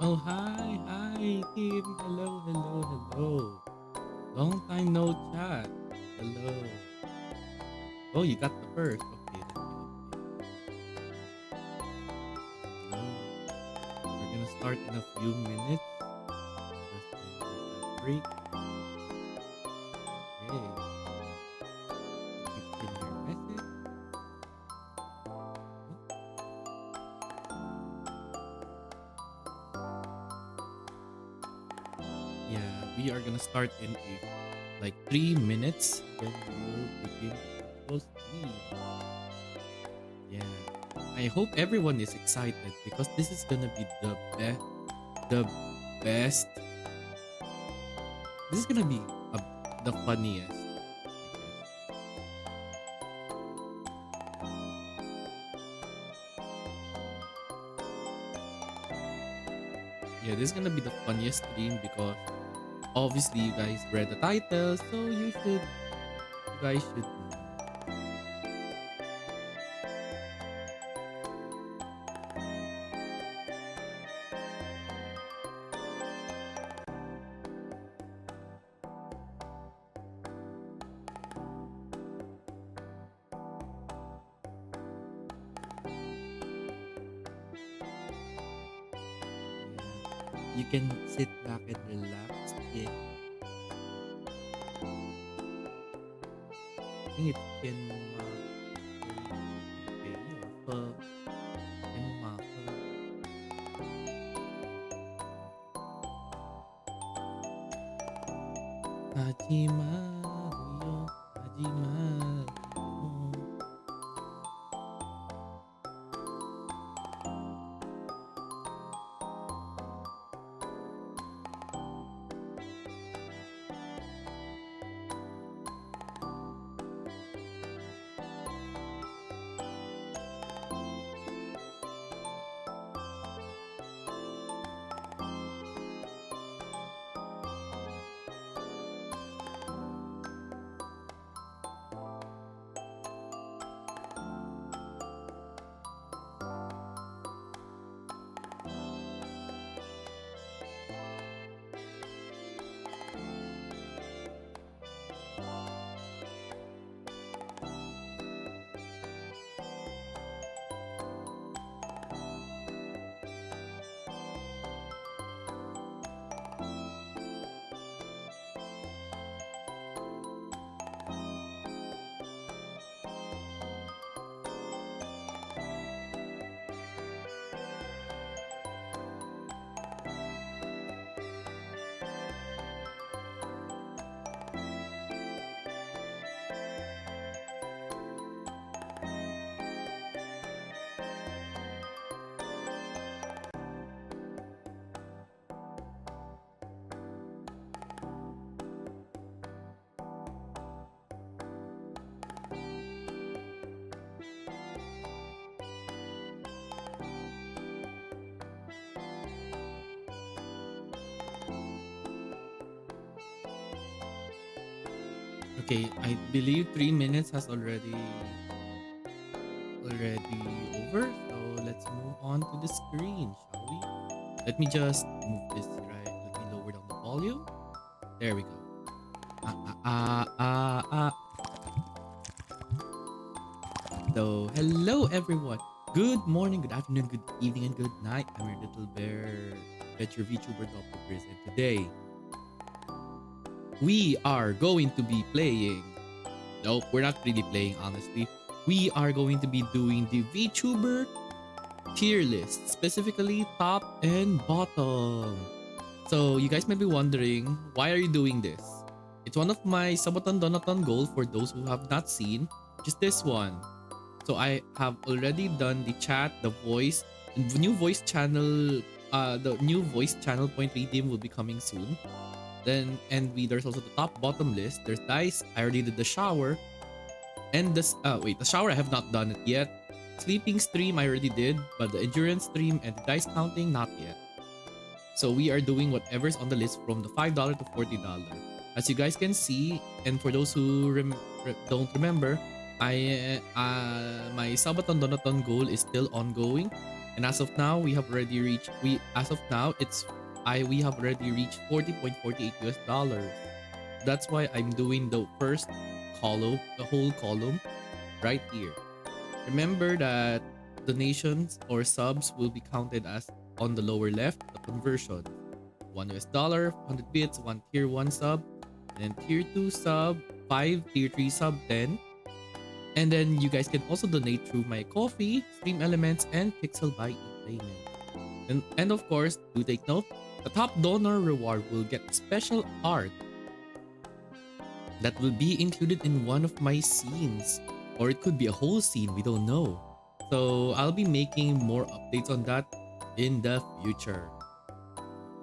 Oh, hi, hi, Kim. Hello, hello, hello. Long time no chat. Hello. Oh, you got the first. Okay, okay. Hello. We're gonna start in a few minutes. Just in a break. Okay. If you pin your message. Yeah, we are gonna start in like 3 minutes. Then we'll begin the actual stream. Yeah. I hope everyone is excited because this is gonna be the best. This is gonna be a, the funniest, I guess. Yeah, this is gonna be the funniest stream because obviously you guys read the title, so you guys should know. Yeah. You can sit back and relax. Yeah. I think it's or Hajima Huyo, Hajima Huyo. Okay, I believe 3 minutes has already over. So let's move on to the screen, shall we? Let me just move this right. Let me lower down the volume. There we go. Ah ah ah ah ah. So hello everyone. Good morning, good afternoon, good evening, and good night. I'm your little bear adventure VTuber Doppel Griz, and today we are going to be playing. Nope, we're not really playing, honestly. We are going to be doing the VTuber tier list, specifically top and bottom. So you guys might be wondering, why are you doing this? It's one of my Sabaton Donaton goal for those who have not seen, just this one. So I have already done the chat, the voice, new voice channel. The new voice channel point redeem will be coming soon. Then and there's also the top bottom list. There's dice. I already did the shower. And this wait, the shower I have not done it yet. Sleeping stream I already did, but the endurance stream and the dice counting not yet. So we are doing whatever's on the list from the $5 to $40. As you guys can see, and for those who don't remember, I my Sabaton Donaton goal is still ongoing, And as of now, we have already reached we have already reached 40.48 US dollars. That's why I'm doing the first column, the whole column right here. Remember that donations or subs will be counted as on the lower left, the conversion. 1 US dollar, 100 bits, 1 tier 1 sub, and then tier 2 sub, 5 tier 3 sub, 10. And then you guys can also donate through my coffee, stream elements, and pixel buy payment. And of course, do take note, the top donor reward will get special art that will be included in one of my scenes. Or it could be a whole scene, we don't know. So I'll be making more updates on that in the future.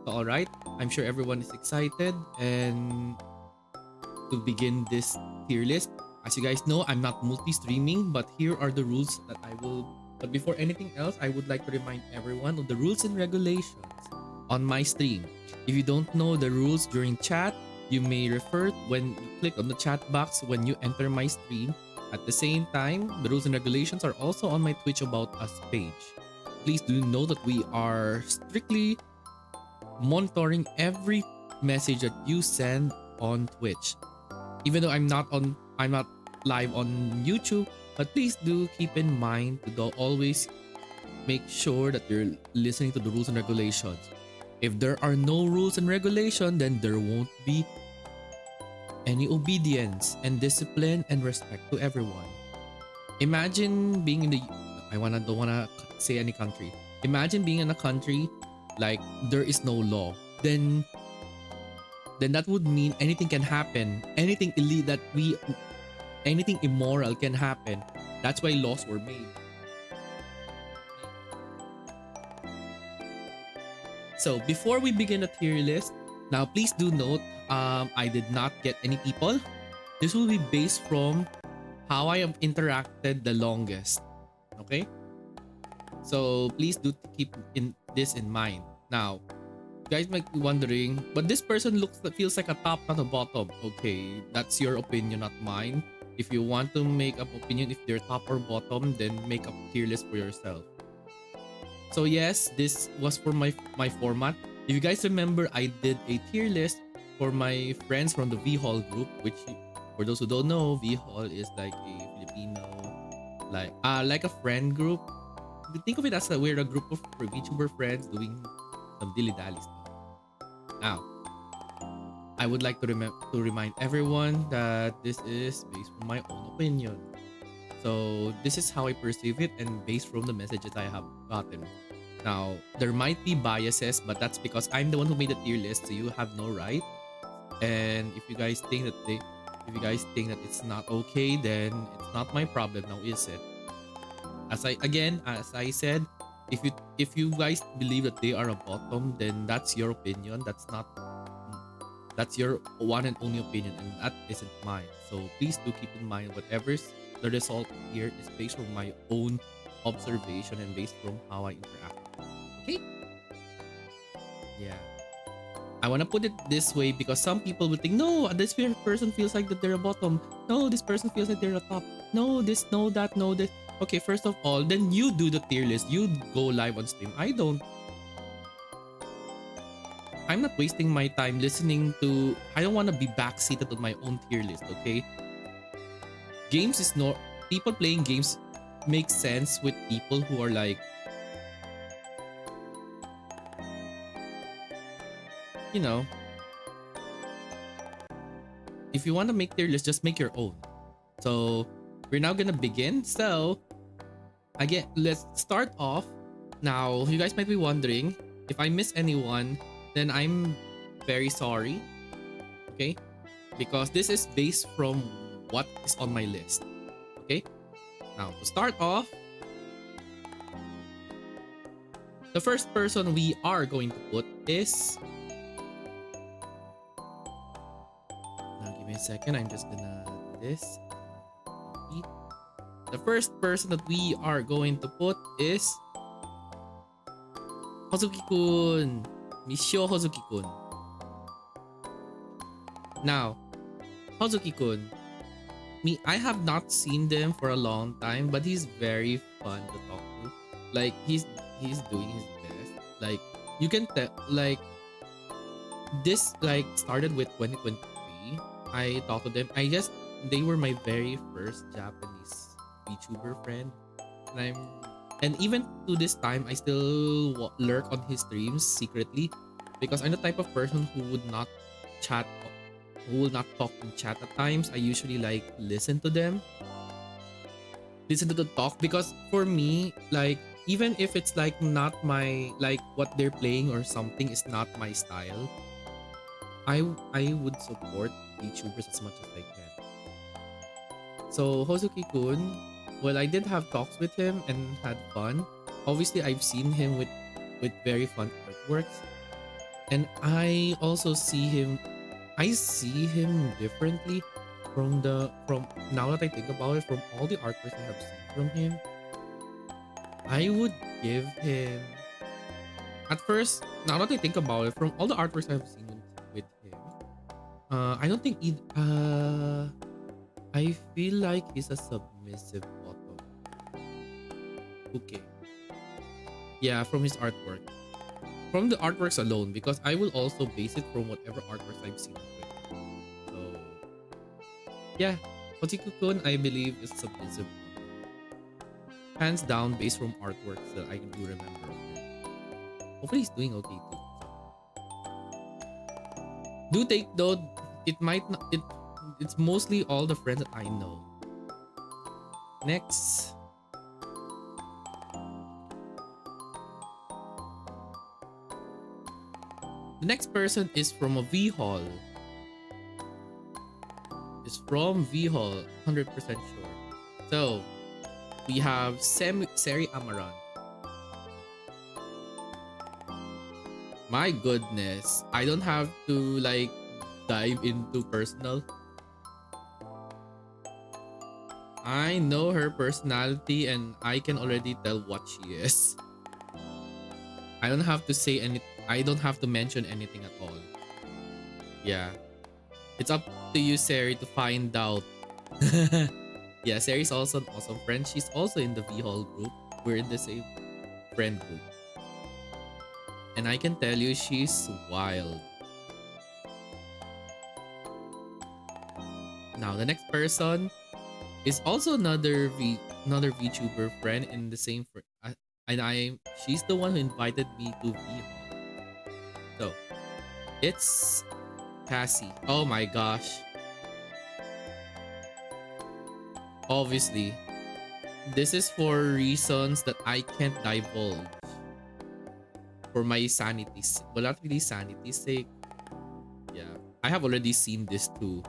So alright, I'm sure everyone is excited and to begin this tier list. As you guys know, I'm not multi-streaming, but here are the rules that I will... But before anything else, I would like to remind everyone of the rules and regulations on my stream. If you don't know the rules during chat, you may refer when you click on the chat box when you enter my stream. At the same time, the rules and regulations are also on my Twitch About Us page. Please do know that we are strictly monitoring every message that you send on Twitch. Even though I'm not live on YouTube, but please do keep in mind to always make sure that you're listening to the rules and regulations. If there are no rules and regulations, then there won't be any obedience and discipline and respect to everyone. Imagine being in the... don't wanna say any country. Imagine being in a country like there is no law. Then that would mean anything can happen. Anything anything immoral can happen. That's why laws were made. So before we begin the tier list, now please do note, I did not get any people. This will be based from how I have interacted the longest. Okay? So please do keep this in mind. Now, you guys might be wondering, but this person feels like a top, not a bottom. Okay, that's your opinion, not mine. If you want to make up opinion if they're top or bottom, then make up tier list for yourself. So yes, this was for my format. If you guys remember, I did a tier list for my friends from the V-Hall group, which for those who don't know, V-Hall is like a Filipino, like a friend group. Think of it as we're a group of VTuber friends doing some dilly-dally stuff. Now, I would like to remind everyone that this is based on my own opinion. So this is how I perceive it and based from the messages I have gotten. Now, there might be biases, but that's because I'm the one who made the tier list, so you have no right. And if you guys think that it's not okay, then it's not my problem now, is it? As I said, if you guys believe that they are a bottom, then that's your opinion. That's your one and only opinion, and that isn't mine. So please do keep in mind whatever's the result here is based on my own observation and based from how I interact. Okay? Yeah. I want to put it this way because some people will think, no, this person feels like that they're a bottom. No, this person feels like they're a top. No, this, no, that, no, this. Okay, first of all, then you do the tier list. You go live on stream. I'm not wasting my time listening to... I don't want to be backseated on my own tier list, okay? Games is not... People playing games make sense with people who are like... You know... If you want to make tier list, just make your own. So, we're now gonna begin. So, again, let's start off. Now, you guys might be wondering, if I miss anyone, then I'm very sorry. Okay? Because this is based from what is on my list. Okay? Now, to start off, the first person we are going to put is... Now, give me a second. I'm just gonna do this. The first person that we are going to put is... Hozuki-kun. Misho Hozuki-kun. Now, Hozuki-kun, I have not seen them for a long time, but he's very fun to talk to. Like, he's doing his best. Like you can tell, like this like started with 2023. I talked to them. I guess they were my very first Japanese VTuber friend, and and even to this time, I still lurk on his streams secretly because I'm the type of person who would not chat, who will not talk in chat at times. I usually like listen to the talk because for me, like even if it's like not my like what they're playing or something is not my style, I would support VTubers as much as I can. So Hozuki-kun, well, I did have talks with him and had fun. Obviously, I've seen him with very fun artworks, and I also see him. I see him differently from now that I think about it. From all the artworks I have seen from him, I would give him at first. Now that I think about it, from all the artworks I've seen with him, I don't think I feel like he's a submissive bottom. Okay. Yeah, from his artwork. From the artworks alone, because I will also base it from whatever artworks I've seen with. So yeah, Hochiku-kun I believe is submissive bottom. Hands down based from artworks that I do remember of him. Hopefully he's doing okay too. Do take note, it might not it's mostly all the friends that I know. Next. The next person is from a V Hall. Is from V Hall, 100% sure. So we have Seri Amaran. My goodness, I don't have to like dive into personal. I know her personality and I can already tell what she is. I don't have to say any. I don't have to mention anything at all. Yeah, it's up to you, Seri, to find out. Yeah, Seri's also an awesome friend. She's also in the V Hall group. We're in the same friend group. And I can tell you she's wild. Now the next person is also another VTuber friend in the same and she's the one who invited me to V Hall. So it's Cassie. Oh my gosh. Obviously, this is for reasons that I can't divulge. For my sanity's, well, not really sanity's sake. Yeah, I have already seen this too.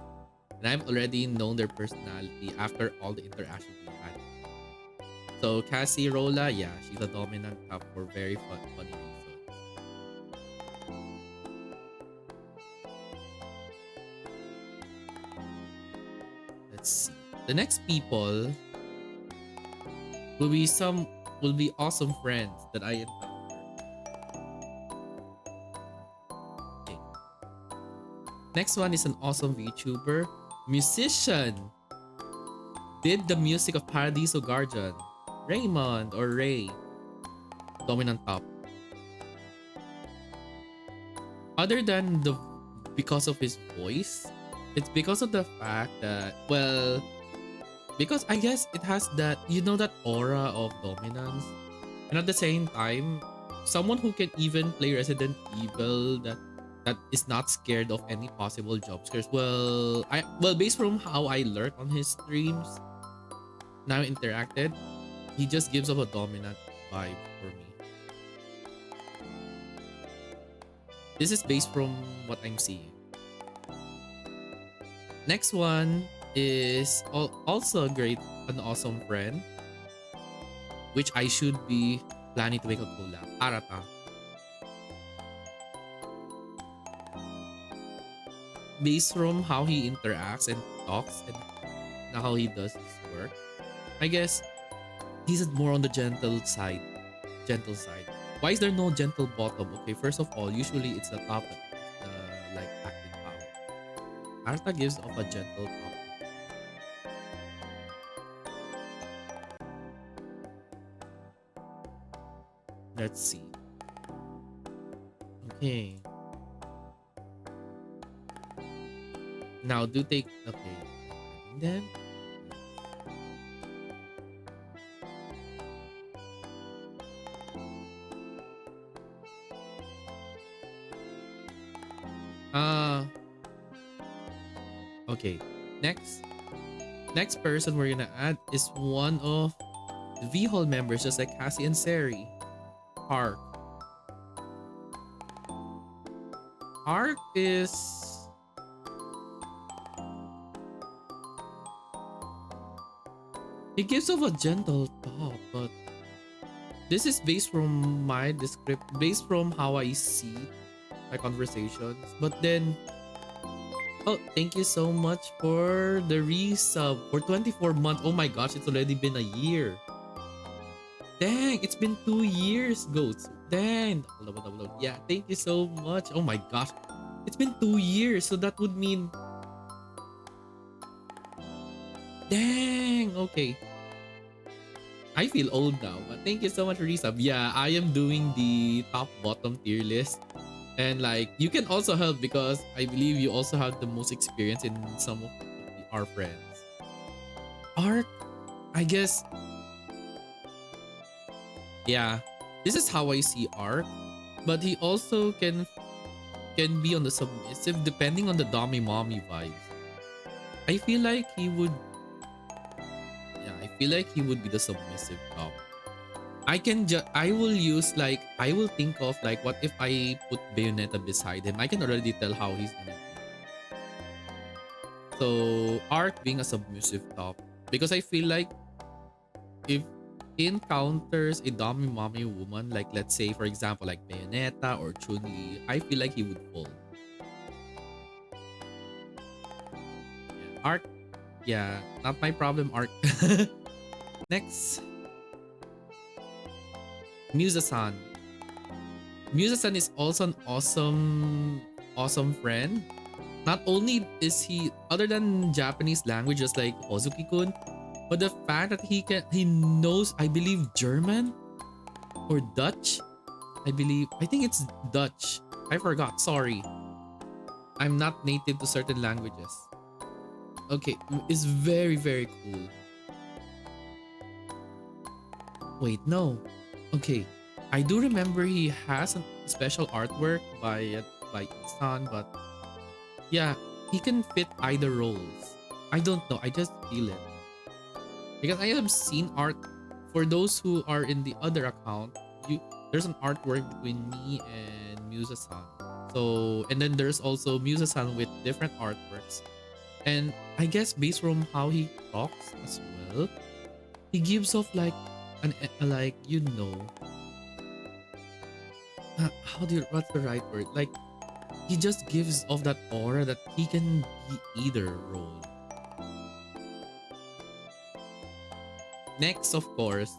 And I've already known their personality after all the interactions we had. So Cassie Rola, yeah, she's a dominant top for very funny reasons. Let's see. The next people will be awesome friends that I encounter. Okay. Next one is an awesome VTuber, musician. Did the music of Paradiso Guardian, Raymond or Ray, dominant top. Other than the because of his voice, it's because of the fact that, well, because I guess it has that, you know, that aura of dominance, and at the same time, someone who can even play Resident Evil that is not scared of any possible jump scares. Well, based from how I lurk on his streams, now interacted, he just gives off a dominant vibe for me. This is based from what I'm seeing. Next one is also an awesome friend, which I should be planning to make a collab. Arata. Based from how he interacts and talks and how he does his work, I guess he's more on the gentle side. Gentle side. Why is there no gentle bottom? Okay, first of all, usually it's the top that has the like acting power. Arata gives off a gentle top. Let's see. Okay. Now do take okay. And then uh okay. Next next person we're gonna add is one of the V Hall members, just like Cassie and Sari. Hark. Hark is he gives off a gentle top, but this is based from my based from how I see my conversations. But then, oh, thank you so much for the resub for 24 months. Oh my gosh, it's already been a year. Dang, it's been 2 years, Goats. Dang. Yeah, thank you so much. Oh my gosh. It's been 2 years, so that would mean... Dang, okay. I feel old now, but thank you so much for resub. Yeah, I am doing the top bottom tier list. And like, you can also help because I believe you also have the most experience in some of our friends. Ark, I guess... Yeah, this is how I see Ark. But he also can be on the submissive depending on the dommy mommy vibes. I feel like he would... Yeah, I feel like he would be the submissive top. I will use like, I will think of like, what if I put Bayonetta beside him? I can already tell how he's gonna be. So Ark being a submissive top, because I feel like if he encounters a dommy mommy woman, like let's say for example like Bayonetta or Chun-Li, I feel like he would fall. Yeah, Ark, yeah, not my problem, Ark. Next, Musa-san. Musa-san is also an awesome friend. Not only is he, other than Japanese language, just like Hozuki-kun, but the fact that he knows, I believe, German or Dutch. I think it's Dutch. I forgot. Sorry. I'm not native to certain languages. Okay, it's very, very cool. Wait, no. Okay, I do remember he has a special artwork by Isan, but yeah, he can fit either roles. I don't know. I just feel it. Because I have seen art for those who are in the other account. There's an artwork between me and Musa-san. So, and then there's also Musa-san with different artworks. And I guess based from how he talks as well, he gives off like like, you know, what's the right word? Like, he just gives off that aura that he can be either role. Next, of course,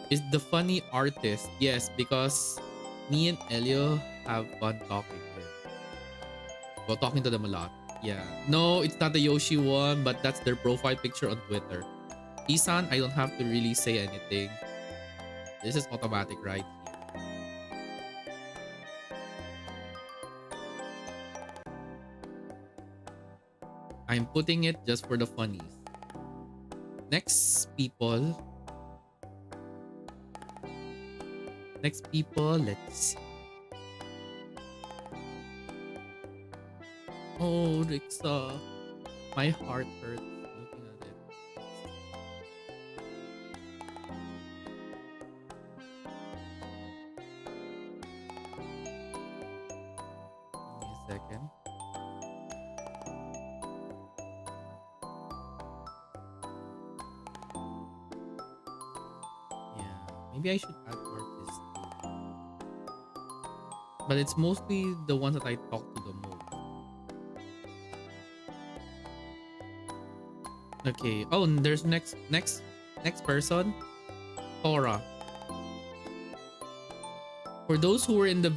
is the funny artist. Yes, because me and Elio have fun talking to them. Well, talking to them a lot. Yeah. No, it's not the Yoshi one, but that's their profile picture on Twitter. Isan, I don't have to really say anything. This is automatic right here. I'm putting it just for the funnies. Next people, let's see. Oh, Rixa, my heart hurts looking at it. Give me a second. Yeah, maybe I should add artists too. But it's mostly the ones that I talk to the most. Okay. Oh, and there's next person, Tora. For those who were in the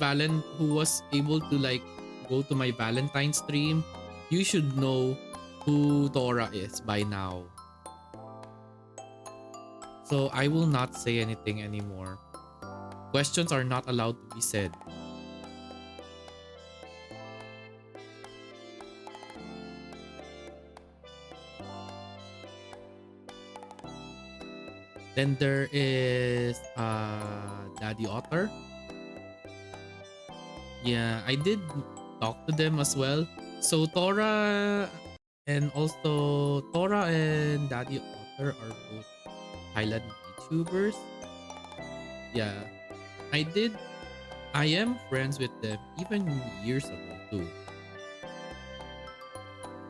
who was able to like go to my Valentine stream, you should know who Tora is by now. So I will not say anything anymore. Questions are not allowed to be said. Then there is Daddy Otter. Yeah, I did talk to them as well. So Tora and Daddy Otter are both Thailand VTubers. Yeah, I did. I am friends with them even years ago too.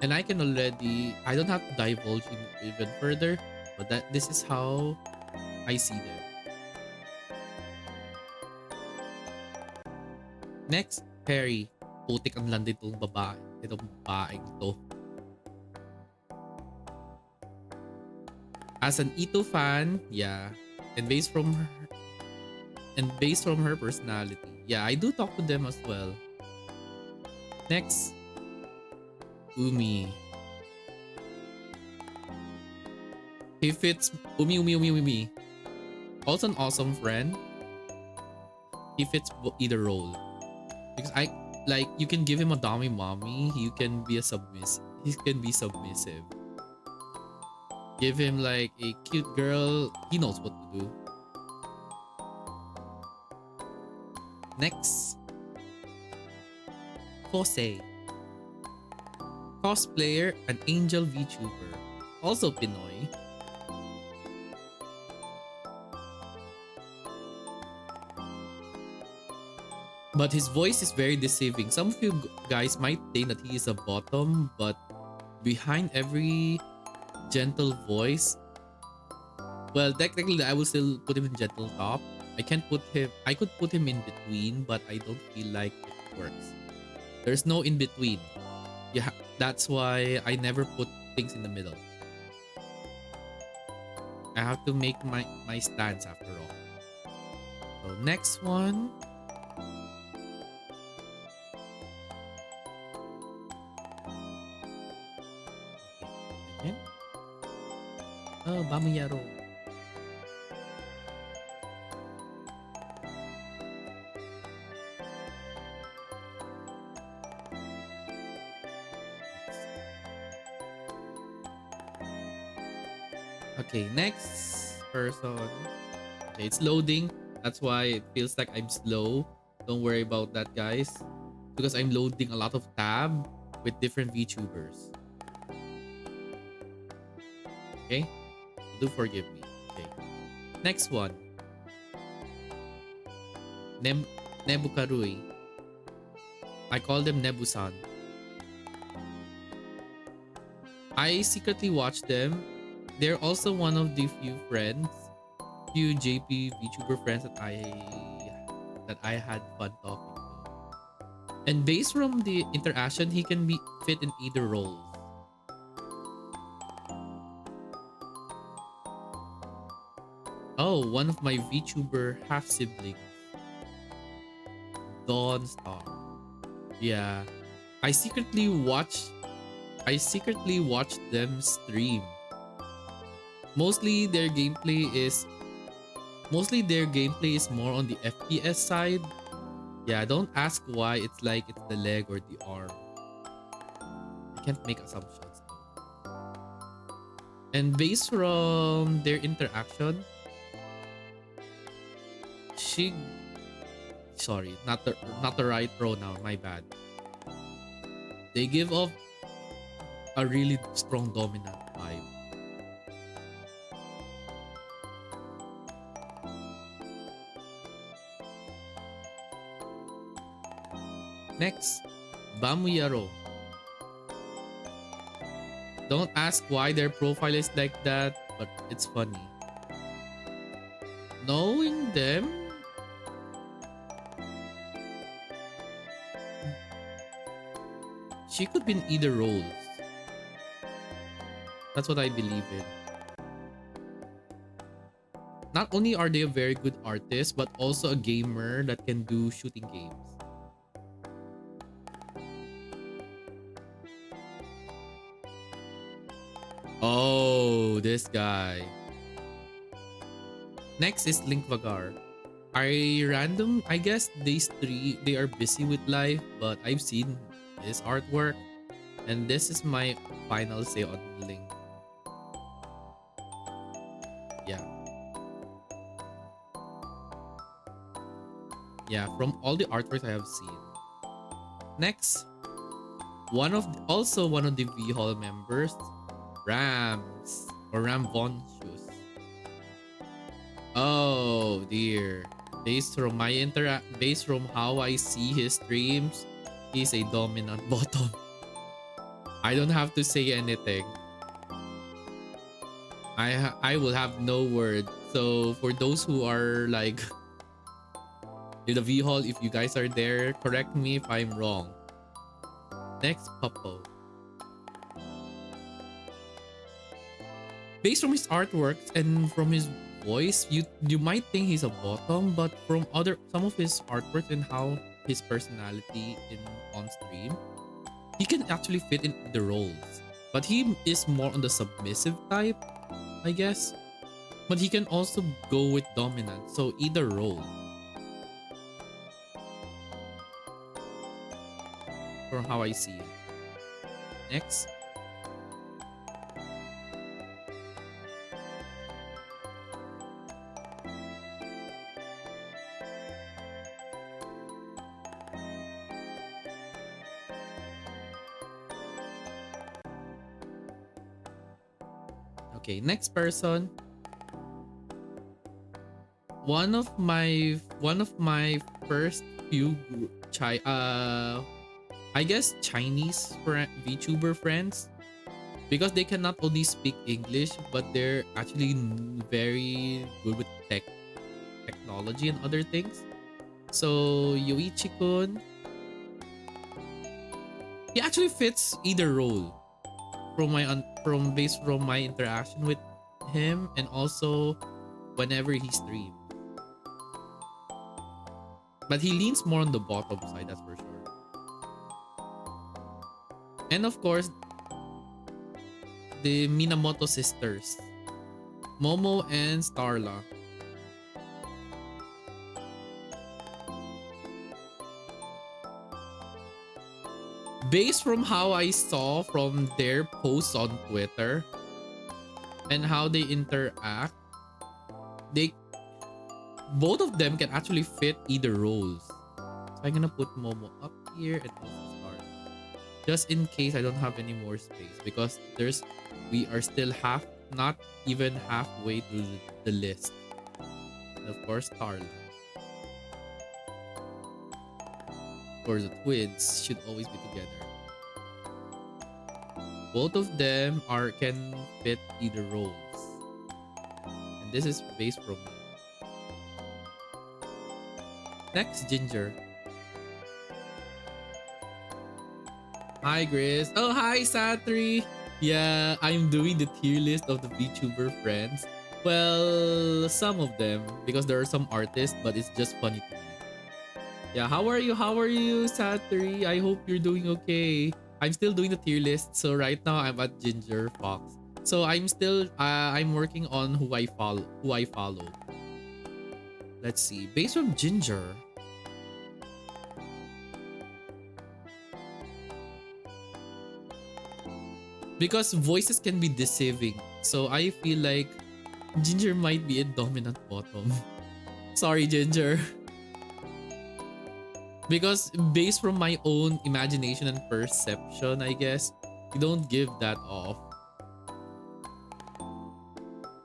And I don't have to divulge even further, but this is how I see them. Next, Perry. Putik ang landi itong babae. Itong babaeng to. As an Ito fan, yeah, and based from her personality, yeah, I do talk to them as well. Next, Umi. He fits Umi. Also an awesome friend. He fits either role because you can give him a dummy mommy. You can be a submissive. He can be submissive. Give him like a cute girl. He knows what to do. Next, Kose. Cosplayer and angel VTuber. Also Pinoy. But his voice is very deceiving. Some of you guys might think that he is a bottom, but behind every gentle voice, well, technically I will still put him in gentle top. I could put him in between, but I don't feel like it works. There's no in between. Yeah, that's why I never put things in the middle. I have to make my stance after all. So next one. Again. Oh, Bamuyaro. Okay, next person. Okay, it's loading. That's why it feels like I'm slow. Don't worry about that, guys. Because I'm loading a lot of tab with different VTubers. Okay? Do forgive me. Okay. Next one. Nebukarui. I call them Nebusan. I secretly watch them. They're also one of the few JP VTuber friends that I had fun talking to. And based from the interaction, he can be fit in either roles. Oh, one of my VTuber half siblings, Dawn Star. Yeah, I secretly watch them stream. Mostly their gameplay is more on the FPS side. Yeah, don't ask why. It's like it's the leg or the arm. I can't make assumptions though. And based from their interaction, sorry, not the right pronoun, my bad. They give off a really strong dominant vibe. Next, Bamuyaro. Don't ask why their profile is like that, but it's funny. Knowing them, she could be in either roles. That's what I believe in. Not only are they a very good artist, but also a gamer that can do shooting games. Oh, this guy. Next is Link Vagar. I guess these three, they are busy with life, but I've seen his artwork, and this is my final say on Link. Yeah. Yeah, from all the artworks I have seen. Next, also one of the V Hall members, Rams or Ram Vonchus. Oh dear. Based from how I see his streams, he's a dominant bottom. I don't have to say anything. I will have no word. So for those who are like in the V Hall, if you guys are there, correct me if I'm wrong. Next, Popo. Based from his artworks and from his voice, you might think he's a bottom, but from some of his artworks and how his personality in on stream, he can actually fit in the roles. But he is more on the submissive type, I guess. But he can also go with dominant, so either role. From how I see it. Next. Okay, next person. One of my first few I guess Chinese VTuber friends, because they cannot only speak English but they're actually very good with technology and other things. So Yoichi-kun, he actually fits either role from my interaction with him and also whenever he streams. But he leans more on the bottom side, that's for sure. And of course, the Minamoto sisters, Momo and Starla. Based from how I saw from their posts on Twitter and how they interact, both of them can actually fit either roles. So I'm gonna put Momo up here and also Starla, just in case I don't have any more space, because we are still not even halfway through the list. And of course, Starla. Of course, the twins should always be together. Both of them can fit either roles. And this is based from me. Next, Ginger. Hi, Griz. Oh, hi, Satri. Yeah, I'm doing the tier list of the VTuber friends. Well, some of them, because there are some artists, but it's just funny to me. Yeah, how are you? How are you, Satri? I hope you're doing okay. I'm still doing the tier list. So right now I'm at Ginger Fox. So I'm working on who I follow. Let's see. Based on Ginger. Because voices can be deceiving. So I feel like Ginger might be a dominant bottom. Sorry, Ginger. Because based from my own imagination and perception, I guess, you don't give that off.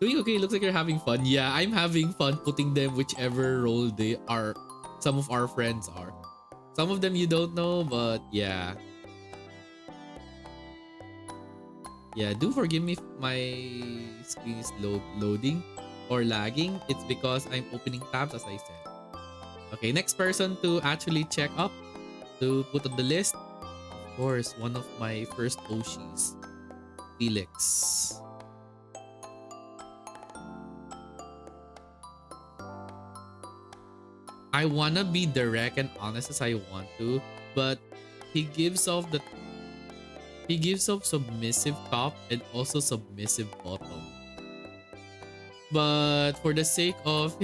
Doing okay, looks like you're having fun. Yeah, I'm having fun putting them whichever role they are. Some of our friends are. Some of them you don't know, but yeah. Yeah, do forgive me if my screen is loading or lagging. It's because I'm opening tabs, as I said. Okay, next person to actually check up, to put on the list. Of course, one of my first Oshis, Felix. I wanna be direct and honest as I want to, but he gives off submissive top and also submissive bottom. But for the sake of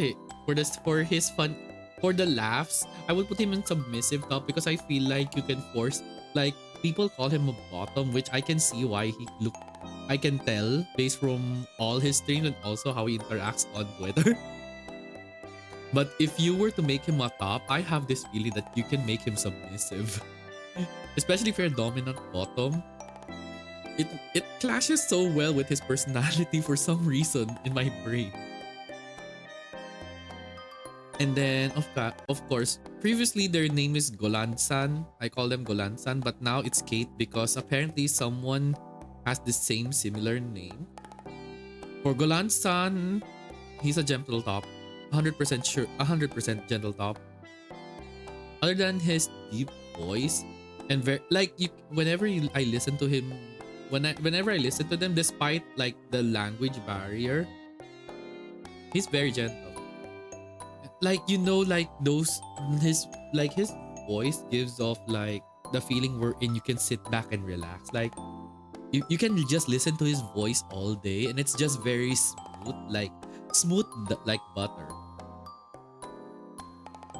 for his fun, for the laughs, I would put him in submissive top because I feel like you can force, like, people call him a bottom, which I can see why he look. I can tell based from all his streams and also how he interacts on Twitter. But if you were to make him a top, I have this feeling that you can make him submissive. Especially if you're a dominant bottom. It clashes so well with his personality for some reason in my brain. And then of course, previously their name is Golansan. I call them Golansan, but now it's Kate because apparently someone has the same similar name. For Golansan, he's a gentle top. 100% sure, 100% gentle top. Other than his deep voice and I listen to him, whenever I listen to them, despite like the language barrier, he's very gentle. Like, you know, like his voice gives off like the feeling wherein you can sit back and relax. Like you can just listen to his voice all day and it's just very smooth like butter.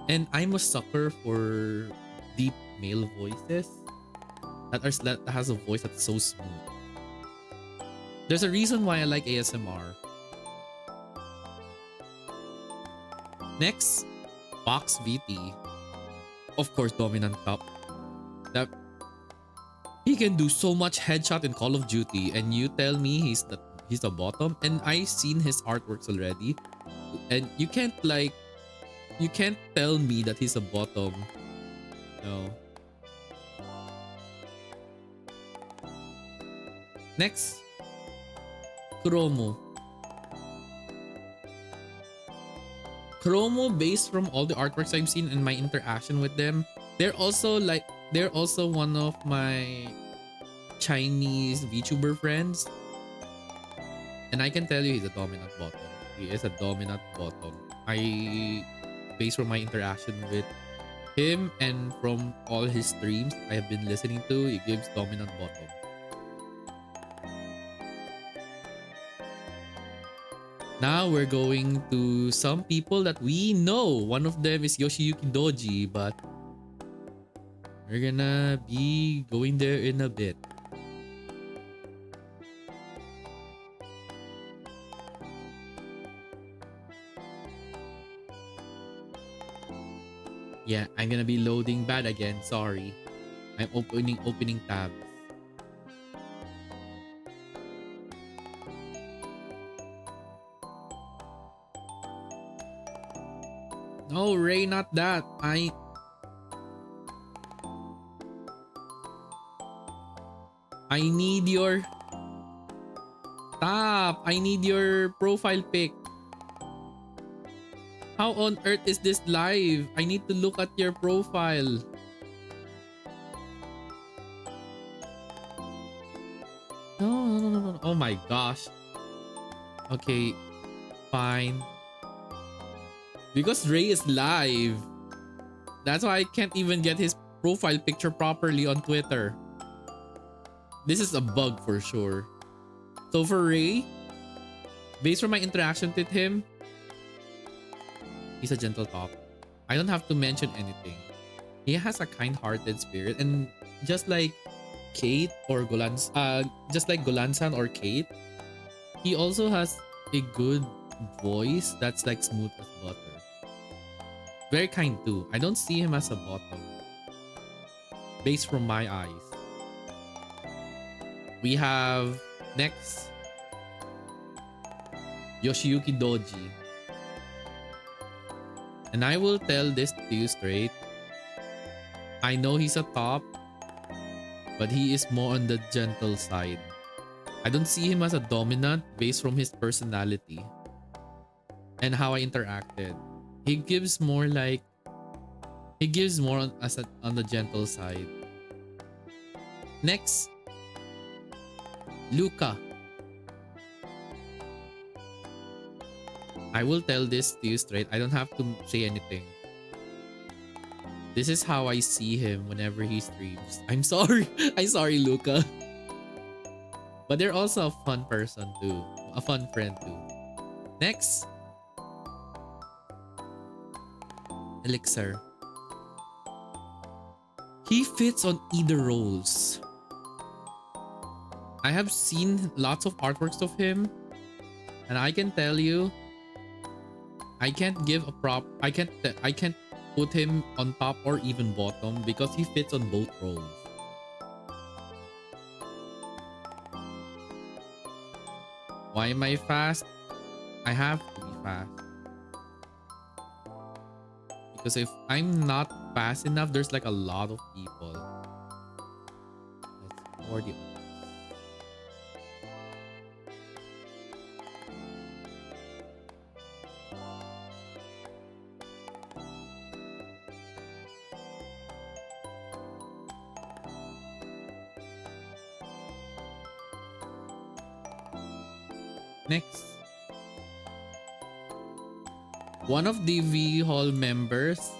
And I'm a sucker for deep male voices that has a voice that's so smooth. There's a reason why I like ASMR. Next, Fox VT. Of course, dominant top. That he can do so much headshot in Call of Duty, and you tell me he's the bottom. And I've seen his artworks already, and you can't tell me that he's a bottom. No. Next, Chromo. Chromo, based from all the artworks I've seen and my interaction with them, they're also one of my Chinese VTuber friends. And I can tell you he's a dominant bottom. He is a dominant bottom. Based from my interaction with him and from all his streams I have been listening to, he gives dominant bottom. Now we're going to some people that we know. One of them is Yoshiyuki Doji, but we're gonna be going there in a bit. Yeah, I'm gonna be loading bad again. Sorry. I'm opening tabs. No, Ray, not that. I need your... Stop! I need your profile pic. How on earth is this live? I need to look at your profile. No. Oh my gosh. Okay, fine. Because Ray is live. That's why I can't even get his profile picture properly on Twitter. This is a bug for sure. So for Ray, based on my interaction with him, he's a gentle top. I don't have to mention anything. He has a kind-hearted spirit, and just like Kate or just like Golansan or Kate, he also has a good voice that's like smooth as butter. Very kind too. I don't see him as a bottom, based from my eyes. We have next Yoshiyuki Doji. And I will tell this to you straight. I know he's a top, but he is more on the gentle side. I don't see him as a dominant based from his personality and how I interacted. He gives more on the gentle side. Next, Luca. I will tell this to you straight. I don't have to say anything. This is how I see him whenever he streams. I'm sorry. I'm sorry, Luca. But they're also a fun person too. A fun friend too. Next. Elixir. He fits on either roles. I have seen lots of artworks of him, and I can tell you, I can't give a prop. I can't put him on top or even bottom because he fits on both roles. Why am I fast? I have to be fast. Because if I'm not fast enough, there's like a lot of people. Let's ignore the others. Next. One of the V Hall members,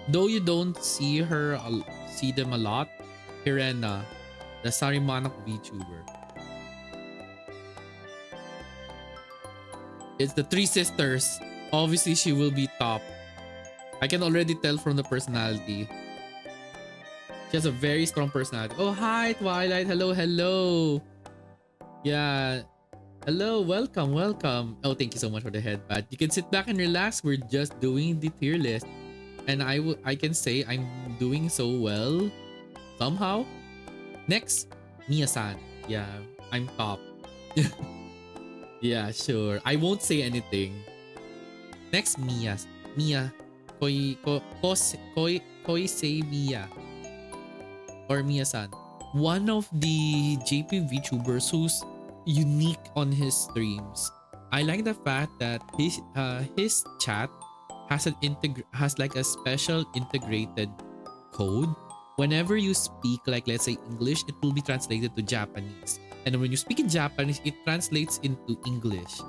though you don't see them a lot, Irena, the Sarimanok VTuber. It's the three sisters. Obviously, she will be top. I can already tell from the personality. She has a very strong personality. Oh, hi, Twilight. Hello, hello. Yeah. Hello, welcome, welcome. Oh, thank you so much for the headband. You can sit back and relax. We're just doing the tier list. And I can say I'm doing so well. Somehow. Next, Mia-san. Yeah, I'm top. Yeah, sure. I won't say anything. Next, Mia. Koi say Mia. Or Mia-san. One of the JP VTubers who's unique on his streams. I like the fact that his chat has like a special integrated code. Whenever you speak, like let's say English, it will be translated to Japanese. And when you speak in Japanese, it translates into English.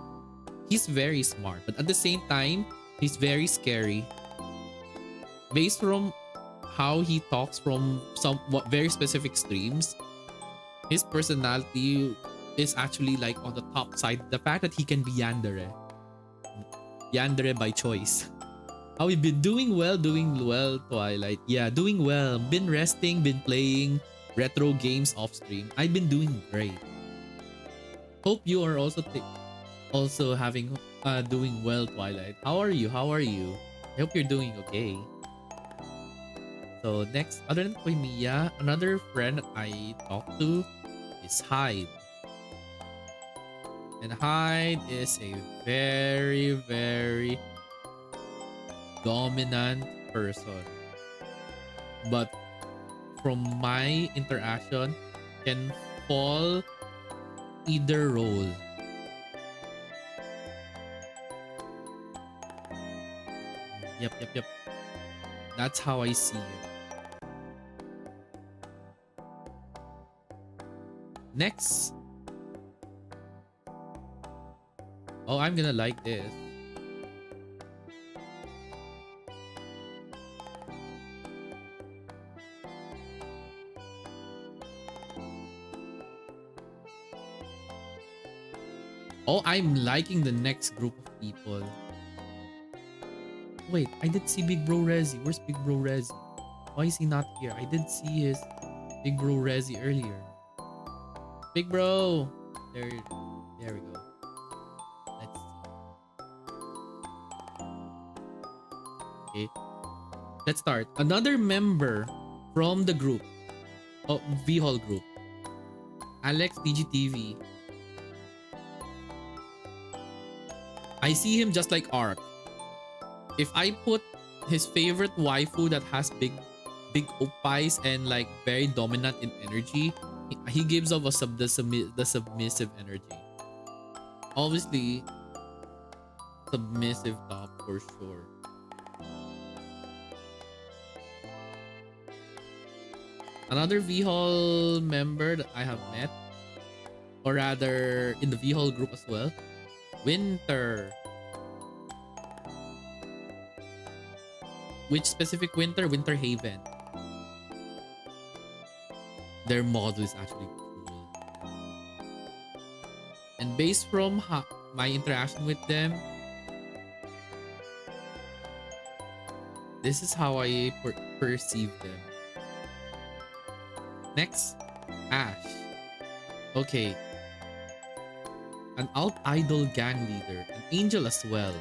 He's very smart, but at the same time, he's very scary. Based from how he talks from some very specific streams, his personality is actually like on the top side. The fact that he can be yandere by choice. How you been? Doing well, Twilight. Yeah, doing well. Been resting, been playing retro games off stream. I've been doing great. Hope you are also having doing well, Twilight. How are you? I hope you're doing okay. So next, other than Koimiya, another friend that I talked to is Hyde. And Hyde is a very, very dominant person. But from my interaction, can fall either role. Yep. That's how I see it. Next. Oh, I'm gonna like this. Oh, I'm liking the next group of people. Wait, I did see Big Bro Rezi. Where's Big Bro Rezi? Why is he not here? I did see his Big Bro Rezi earlier. Big Bro! There we go. Let's see. Okay. Let's start. Another member from the group. Oh, V-Hall group. Alex DGTV. I see him just like Ark. If I put his favorite waifu that has big opais and like very dominant in energy, he gives off the submissive energy. Obviously, submissive top for sure. Another V-Hall member that I have met, or rather in the V-Hall group as well, Winter. Which specific Winter? Winter Haven. Their model is actually cool. And based from my interaction with them, This is how I perceive them. Next, Ash. Okay, an alt idol gang leader, an angel as well.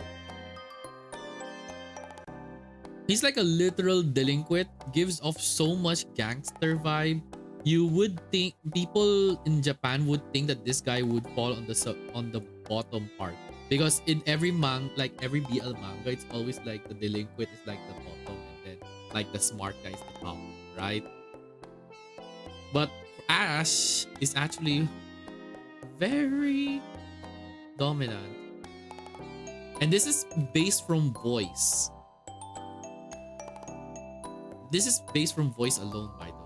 He's like a literal delinquent, gives off so much gangster vibe. You would think people in Japan would think that this guy would fall on the bottom part, because in every like every BL manga, it's always like the delinquent is like the bottom, and then like the smart guy is the top, right? But Ash is actually very dominant, and this is based from voice. This is based from voice alone, by the way.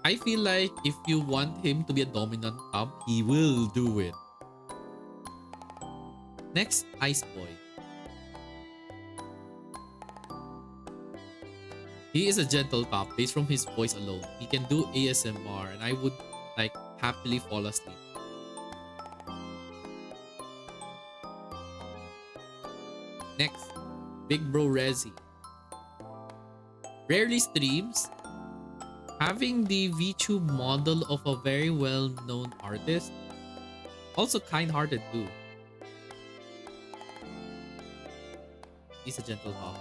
I feel like if you want him to be a dominant top, he will do it. Next, Ice Boy. He is a gentle top based from his voice alone. He can do ASMR, and I would like happily fall asleep. Next, Big Bro Rezi. Rarely streams. Having the VTube model of a very well-known artist. Also kind-hearted too. He's a gentle top.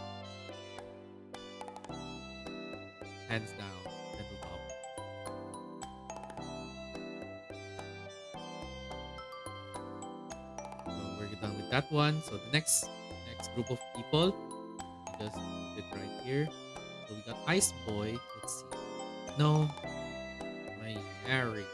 Hands down, gentle top. So we're done with that one. So the next group of people, we just put it right here. So we got Ice Boy. Let's see. No, my Harry.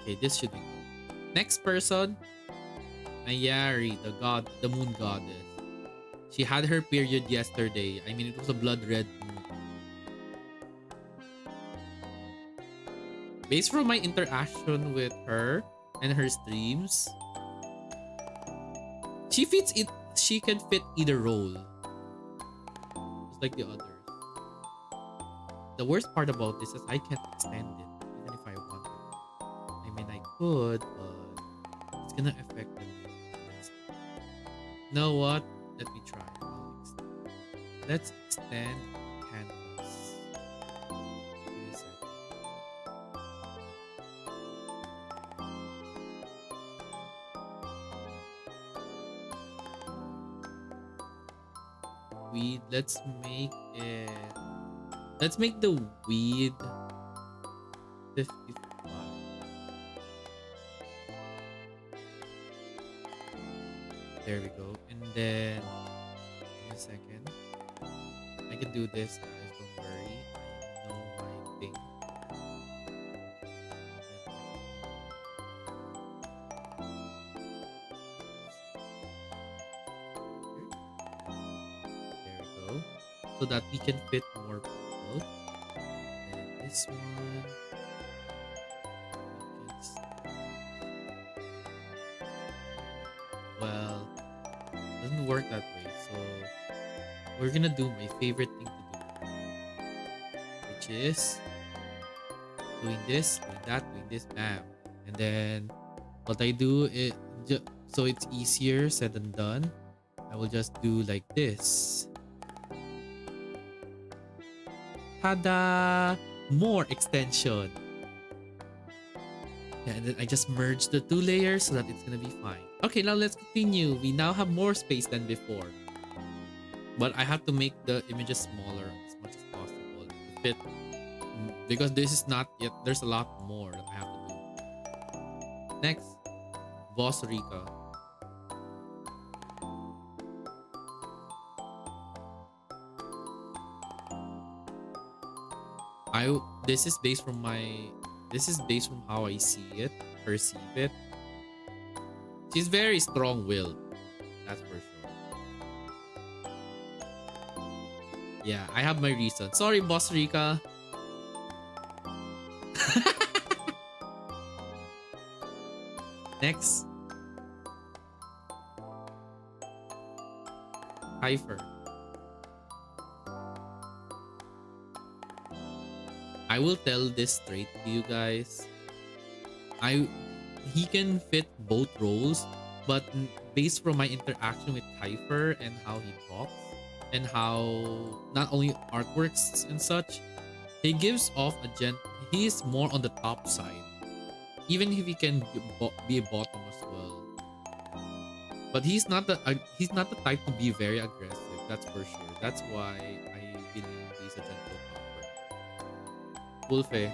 Okay, this should be good. Next person, Ayari, the moon goddess. She had her period yesterday. I mean, it was a blood red moon. Based from my interaction with her and her streams, she fits it. She can fit either role, just like the others. The worst part about this is I can't extend it, even if I wanted. I mean, I could, but it's gonna affect the next. You know what? Let me try. Let's extend canvas. Give me a second. Let's make it. Let's make the weed 55. There we go. And then, give me a second. I can do this, guys. Don't worry. I know my thing. There we go. So that we can fit more people. And this one. Well, it doesn't work that way. So we're gonna do my favorite thing to do, which is doing this, doing that, doing this, bam. And then what I do is, so it's easier said than done, I will just do like this. Tada! More extension. Yeah, and then I just merge the two layers so that it's gonna be fine. Okay, now let's continue. We now have more space than before. But I have to make the images smaller as much as possible to fit, because this is not yet, there's a lot more that I have to do. Next, Boss Rika. This is based from how I see it, perceive it. She's very strong-willed, that's for sure. Yeah, I have my reason. Sorry, Boss Rika. Next, Hyper. I will tell this straight to you guys. I He can fit both roles, but based from my interaction with Hyper and how he talks and how not only artworks and such, he gives off a he is more on the top side. Even if he can be a bottom as well. But he's not the type to be very aggressive, that's for sure. That's why I believe he's a gentle topper. Wolfe.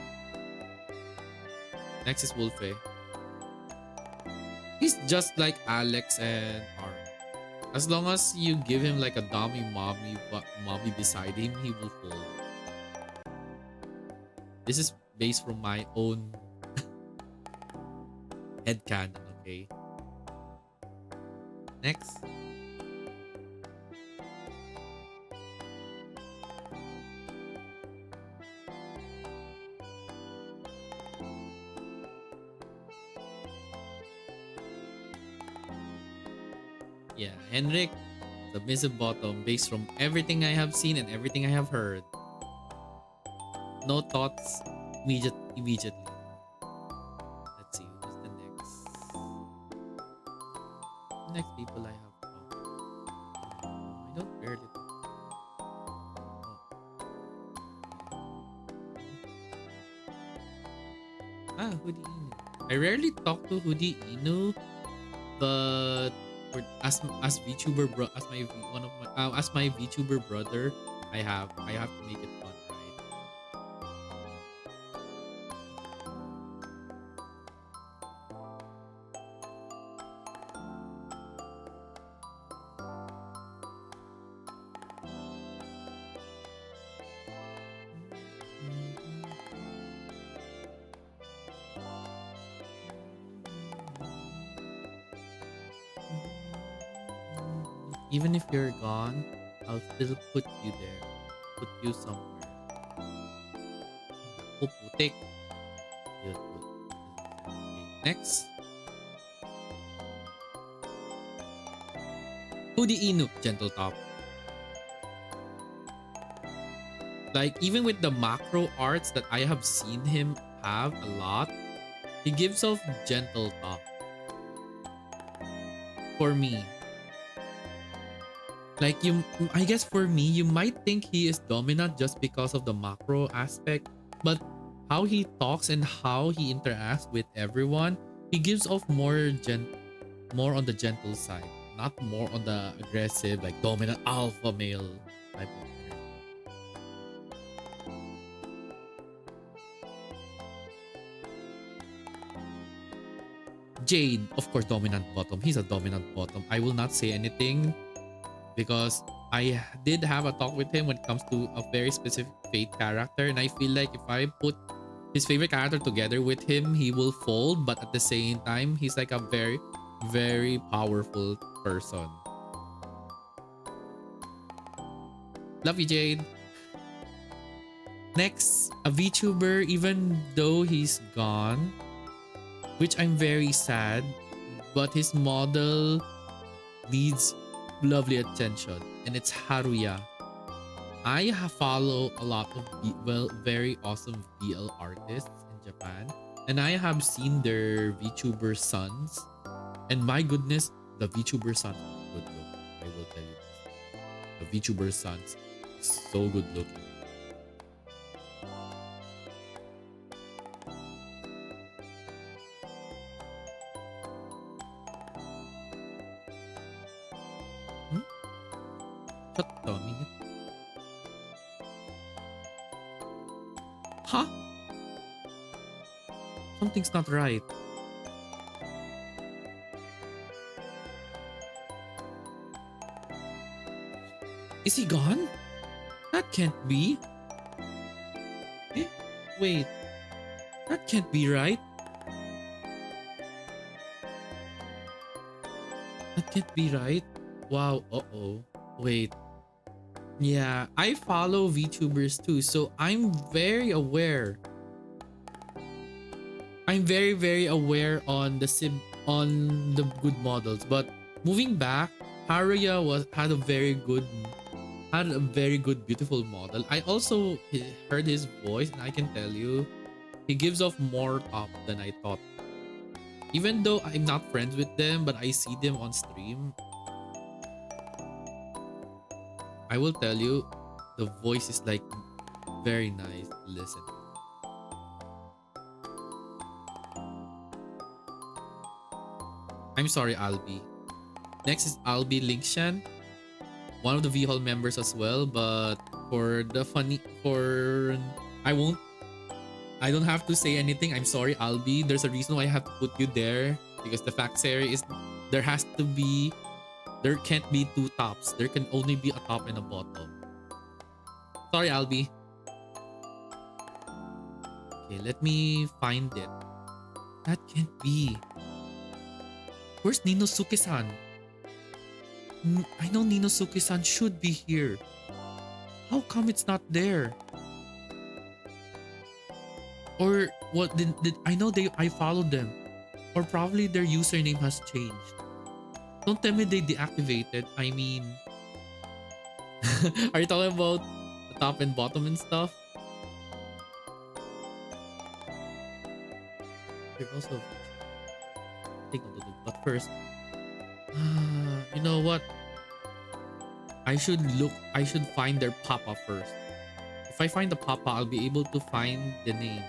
Next is Wolfe. He's just like Alex and Arm. As long as you give him like a dummy mommy beside him, he will fall. This is based from my own headcanon, okay? Next. Yeah, Henrik, submissive bottom based from everything I have seen and everything I have heard. No thoughts immediately. Let's see, who's the next? Next people I have talked. I don't barely talk. Oh. Hoodie Inu. I rarely talk to Hoodie Inu, but as VTuber as my one of my as my VTuber brother, I have to make it fun, right? Even if you're gone, I'll still put you there. Put you somewhere. Oh, putik. Okay, next. Hoodie Inu, gentle top. Like, even with the macro arts that I have seen him have a lot, he gives off gentle top. For me. Like, I guess for me, you might think he is dominant just because of the macro aspect, but how he talks and how he interacts with everyone, he gives off more on the gentle side, not more on the aggressive, like dominant alpha male type of energy. Jade, of course, dominant bottom. He's a dominant bottom. I will not say anything because I did have a talk with him when it comes to a very specific Fate character, and I feel like if I put his favorite character together with him, he will fold, but at the same time, he's like a very, very powerful person. Love you, Jade. Next, a VTuber, even though he's gone, which I'm very sad, but his model needs lovely attention, and it's Haruya. I follow a lot of very awesome BL artists in Japan, and I have seen their VTuber sons, and my goodness, the VTuber sons are good looking. I will tell you this. The VTuber sons so good looking. Shut a minute. Huh? Something's not right. Is he gone? That can't be. Eh? Wait. That can't be right. That can't be right. Wow. Uh-oh. Wait. Yeah, I follow VTubers too, so I'm very aware. I'm very aware on on the good models. But moving back, Haruya had a very good beautiful model. I also heard his voice, and I can tell you he gives off more top than I thought. Even though I'm not friends with them, but I see them on stream, I will tell you the voice is like very nice to listen to. I'm sorry, Albi. Next is Albi Linkshan, one of the V Hall members as well, but for the funny for I don't have to say anything. I'm sorry, Albi. There's a reason why I have to put you there, because the fact series is there has to be there can't be two tops. There can only be a top and a bottom. Sorry, Albi. Okay, let me find it. That can't be. Where's Ninosuke-san? I know Ninosuke-san should be here. How come it's not there? Or what did I know I followed them. Or probably their username has changed. Don't tell me they deactivated. I mean, are you talking about the top and bottom and stuff? They're also take a little, but first, you know what? I should find their papa first. If I find the papa, I'll be able to find the name.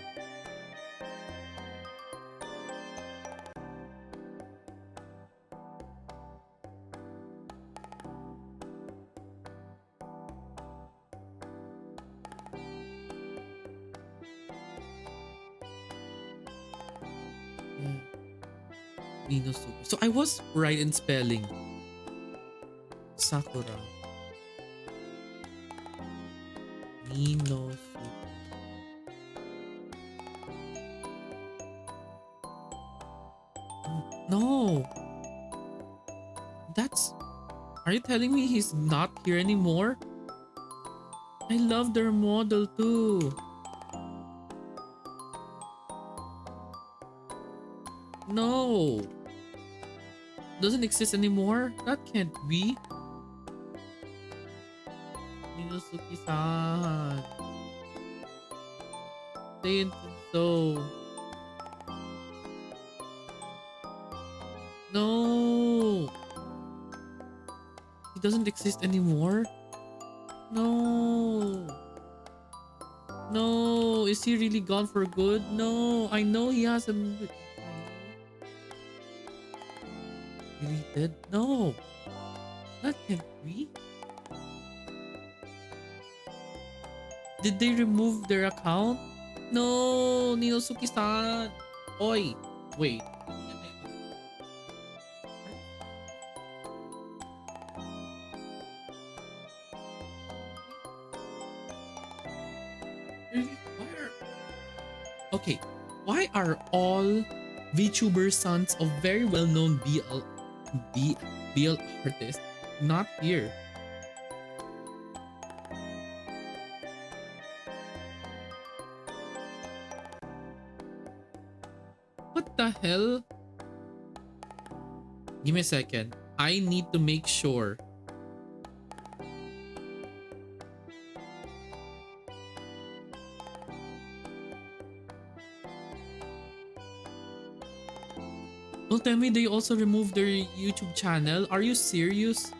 Inosuke. So I was right in spelling. Sakura. Inosuke. No. That's... Are you telling me he's not here anymore? I love their model too. No. Doesn't exist anymore? That can't be. Minosuke-san. Say it so. No. He doesn't exist anymore? No. No. Is he really gone for good? No. I know he has a... Deleted? No. That can't be. Did they remove their account? No. Ninosuke-san. Oi. Wait. Okay, why are all VTuber sons of very well-known BL artists not here? What the hell? Give me a second. I need to make sure. Don't tell me they also removed their YouTube channel. Are you serious?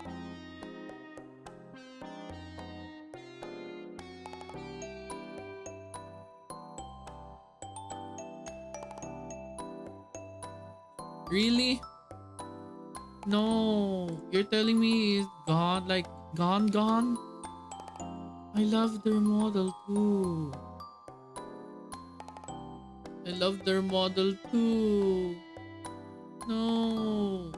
Really? No. You're telling me it's gone? Like, gone? I love their model too. I love their model too. No.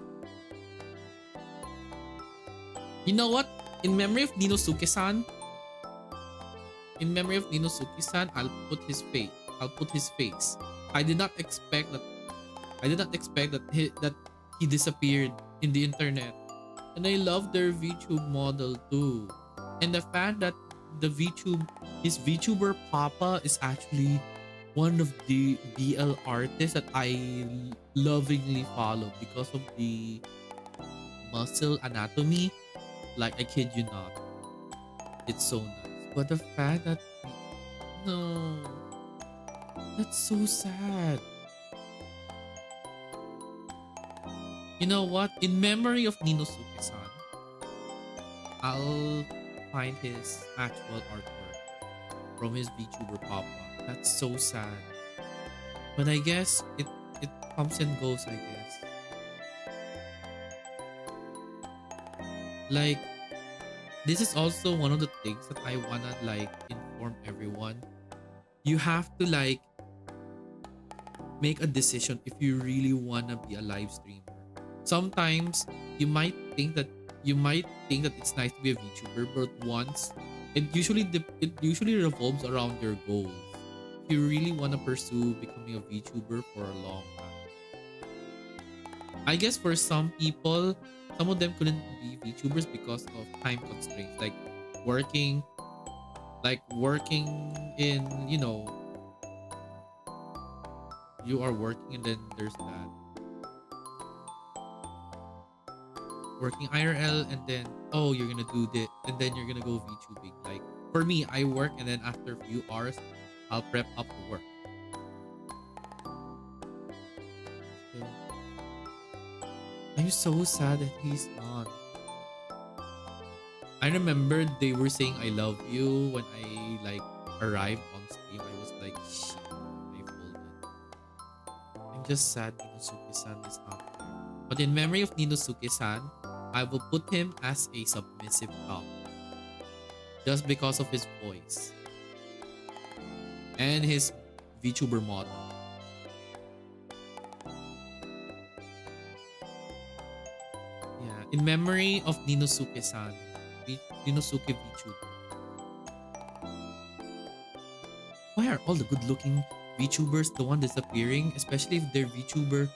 You know what? In memory of Ninosuke-san, I'll put his face. I did not expect that. He disappeared in the internet. And I love their VTube model too. And the fact that his VTuber Papa is actually one of the BL artists that I lovingly follow because of the muscle anatomy. Like, I kid you not, it's so nice. But the fact that no, that's so sad. You know what? In memory of Ninosuke-san, I'll find his actual artwork from his VTuber Papa. That's so sad. But I guess it comes and goes, I guess. Like, this is also one of the things that I wanna like inform everyone. You have to like make a decision if you really wanna be a live streamer. Sometimes you might think that it's nice to be a VTuber, but once it usually revolves around your goals. If you really wanna pursue becoming a VTuber for a long time, I guess for some people, some of them couldn't be VTubers because of time constraints, working, working in, you are working and then there's that working IRL and then oh you're gonna do this and then you're gonna go VTubing. Like for me, I work and then after a few hours, I'll prep up to work. So, I'm so sad that he's not. I remember they were saying I love you when I arrived on stream. I was like, shit, I folded. I'm just sad Ninosuke-san is not there. But in memory of Ninosuke-san, I will put him as a submissive top. Just because of his voice. And his VTuber model. Yeah, in memory of Ninosuke-san. Ninosuke VTuber. Why are all the good-looking VTubers the one disappearing? Especially if their VTuber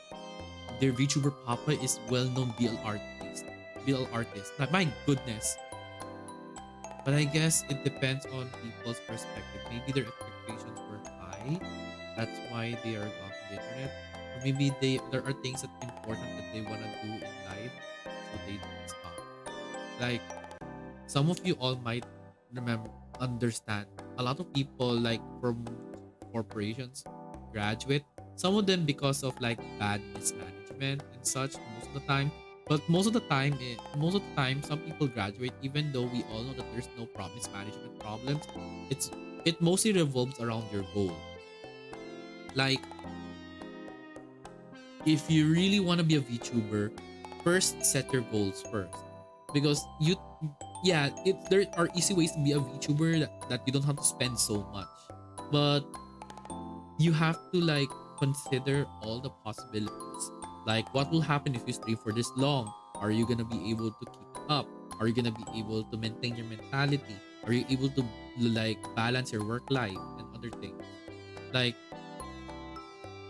Papa is well-known BL artist. Like, my goodness. But I guess it depends on people's perspective. Maybe their expectations were high. That's why they are gone from the internet. Or maybe there are things that important that they want to do in life, so they don't stop. Like, some of you all might understand. A lot of people from corporations graduate. Some of them because of bad mismanagement and such most of the time. But most of the time, some people graduate even though we all know that there's no promise management problems. It mostly revolves around your goal. Like, if you really want to be a VTuber, first set your goals first, because there are easy ways to be a VTuber that you don't have to spend so much, but you have to consider all the possibilities. Like, what will happen if you stream for this long? Are you gonna be able to keep up? Are you gonna be able to maintain your mentality? Are you able to balance your work life and other things? Like,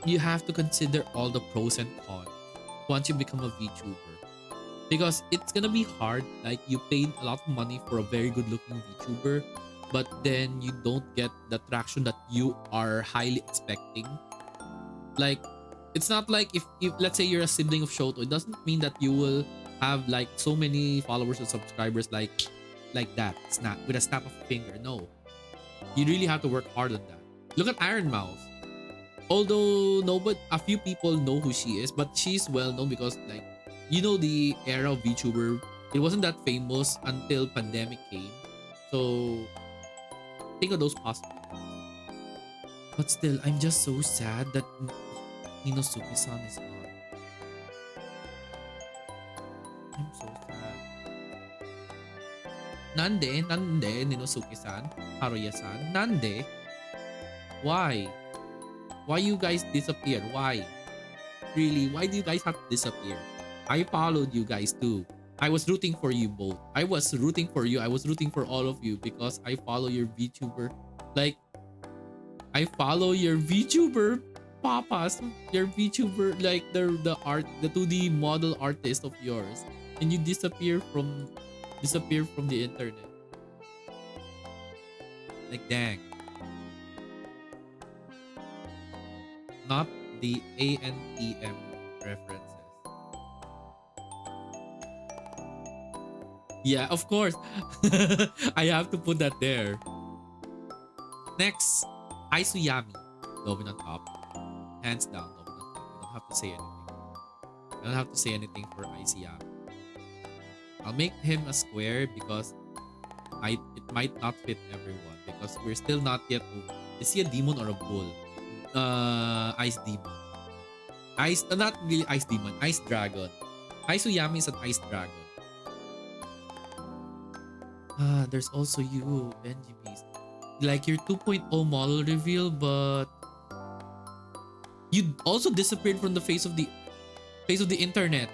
you have to consider all the pros and cons once you become a VTuber, because it's gonna be hard. Like, you paid a lot of money for a very good looking VTuber, but then you don't get the traction that you are highly expecting. Like, it's not like if let's say you're a sibling of Shoto, it doesn't mean that you will have so many followers and subscribers like that with a snap of a finger. No, you really have to work hard on that. Look at Iron Mouse. Although a few people know who she is, but she's well known because the era of VTuber, it wasn't that famous until pandemic came. So think of those possibilities. But still, I'm just so sad that Ninosuke-san is gone. I'm so sad. Nande Ninosuke-san, Haruya-san, nande? Why? Why you guys disappear? Why? Really? Why do you guys have to disappear? I followed you guys too. I was rooting for you both. I was rooting for you. I was rooting for all of you because I follow your VTuber. I follow your VTuber papas, your VTuber, the 2D model artist of yours, and you disappear from the internet. Like, dang. Not the ANTM references. Yeah, of course. I have to put that there. Next, Aisuyami. Loving on top. Hands down, loving on top. I don't have to say anything. I don't have to say anything for Aisuyami. I'll make him a square because it might not fit everyone because we're still not yet over. Is he a demon or a bull? Ice demon. Ice, not really ice demon. Ice dragon. Aisuyami is an ice dragon. There's also you, Benji Beast. Like your 2.0 model reveal, but you also disappeared from the face of the internet.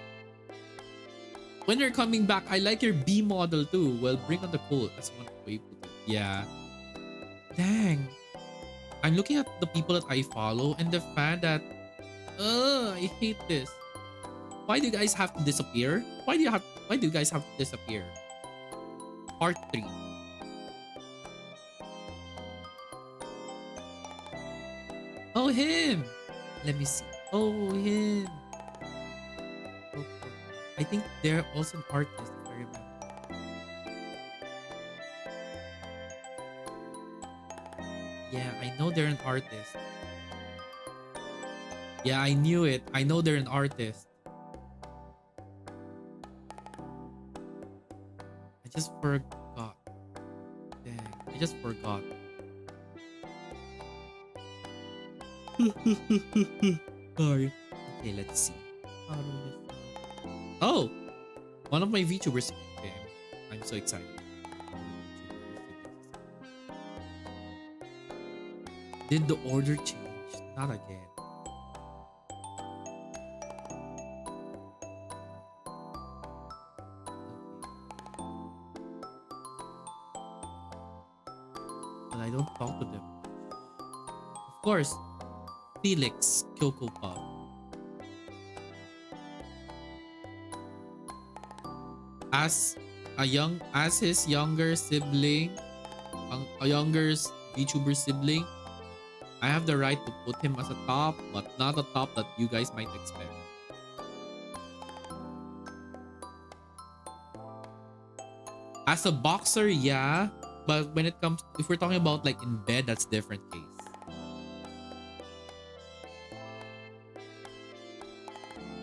When you're coming back, I like your B model too. Well, bring on the cool. That's one way to put it. Yeah. Dang. I'm looking at the people that I follow and the fan that I hate this. Why do you guys have to disappear? Why do you guys have to disappear? Part 3. Oh, him. Let me see. Oh, him. Oh, I think they're also an artist, if I remember. Yeah, I know they're an artist. Yeah, I knew it. I know they're an artist. I just forgot. Dang, I just forgot. Sorry. Okay, let's see. Oh! One of my VTubers came. I'm so excited. Did the order change? Not again. But I don't talk to them. Of course, Felix Kyoko Pop. As his younger sibling, a younger VTuber sibling, I have the right to put him as a top, but not a top that you guys might expect. As a boxer, yeah, but when it comes, if we're talking about like in bed, that's different case.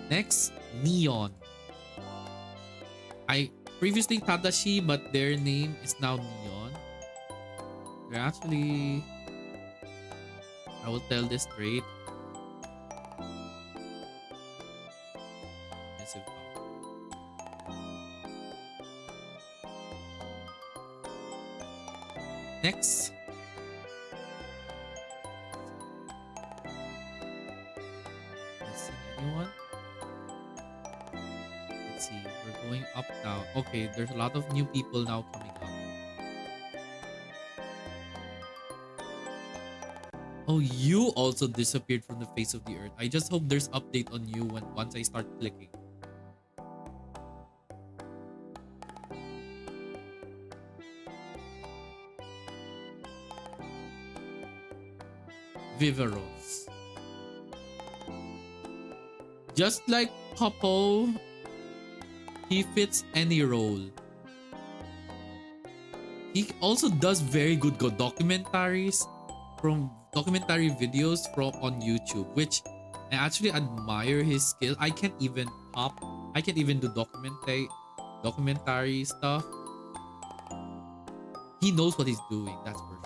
Next, Neon. I previously Tadashi, but their name is now Neon. They're actually, I will tell this straight. Next. Missing anyone? Let's see. We're going up now. Okay, there's a lot of new people now coming up. Oh, you also disappeared from the face of the earth. I just hope there's update on you once I start clicking. Viveros. Just like Popo, he fits any role. He also does very good documentaries from documentary videos on YouTube, which I actually admire his skill. I can't even do documentary stuff. He knows what he's doing, that's for sure.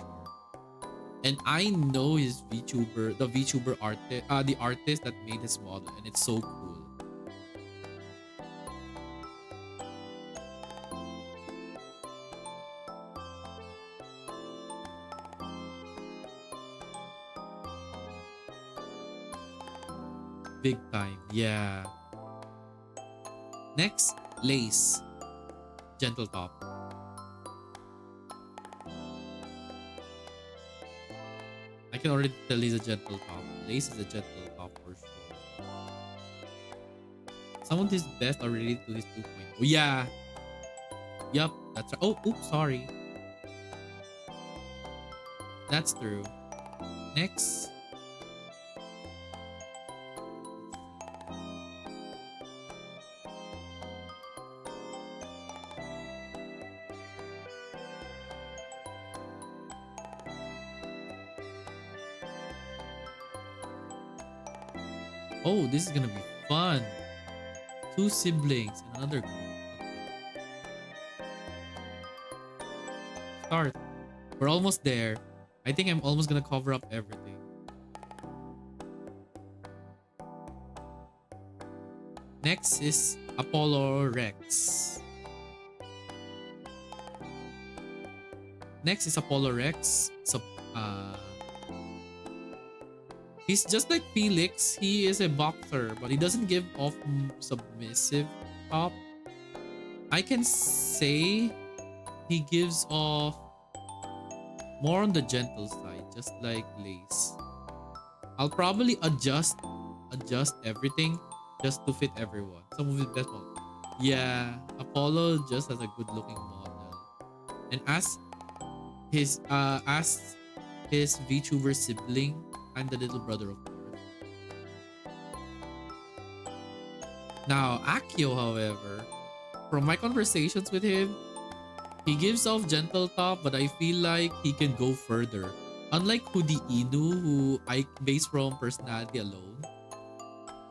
And I know the VTuber artist, the artist that made his model, and it's so cool. Big time, yeah. Next, Lace. Gentle top. I can already tell he's a gentle top. Lace is a gentle top for sure. Some of his best are related to his 2.0. Yeah. Yup, that's right. Oh, oops, sorry. That's true. Next. Oh, this is gonna be fun. Two siblings and another group. Okay. Start. We're almost there. I think I'm almost gonna cover up everything. Next is Apollo Rex. Next is Apollo Rex. So, he's just like Felix. He is a boxer, but he doesn't give off submissive top. I can say he gives off more on the gentle side, just like Lace. I'll probably adjust everything just to fit everyone. Some of it best one. Yeah, Apollo just has a good looking model. And as his VTuber sibling, I'm the little brother, of course. Now, Akio, however, from my conversations with him, he gives off gentle top, but I feel like he can go further. Unlike Hoodie Inu, who I base from personality alone,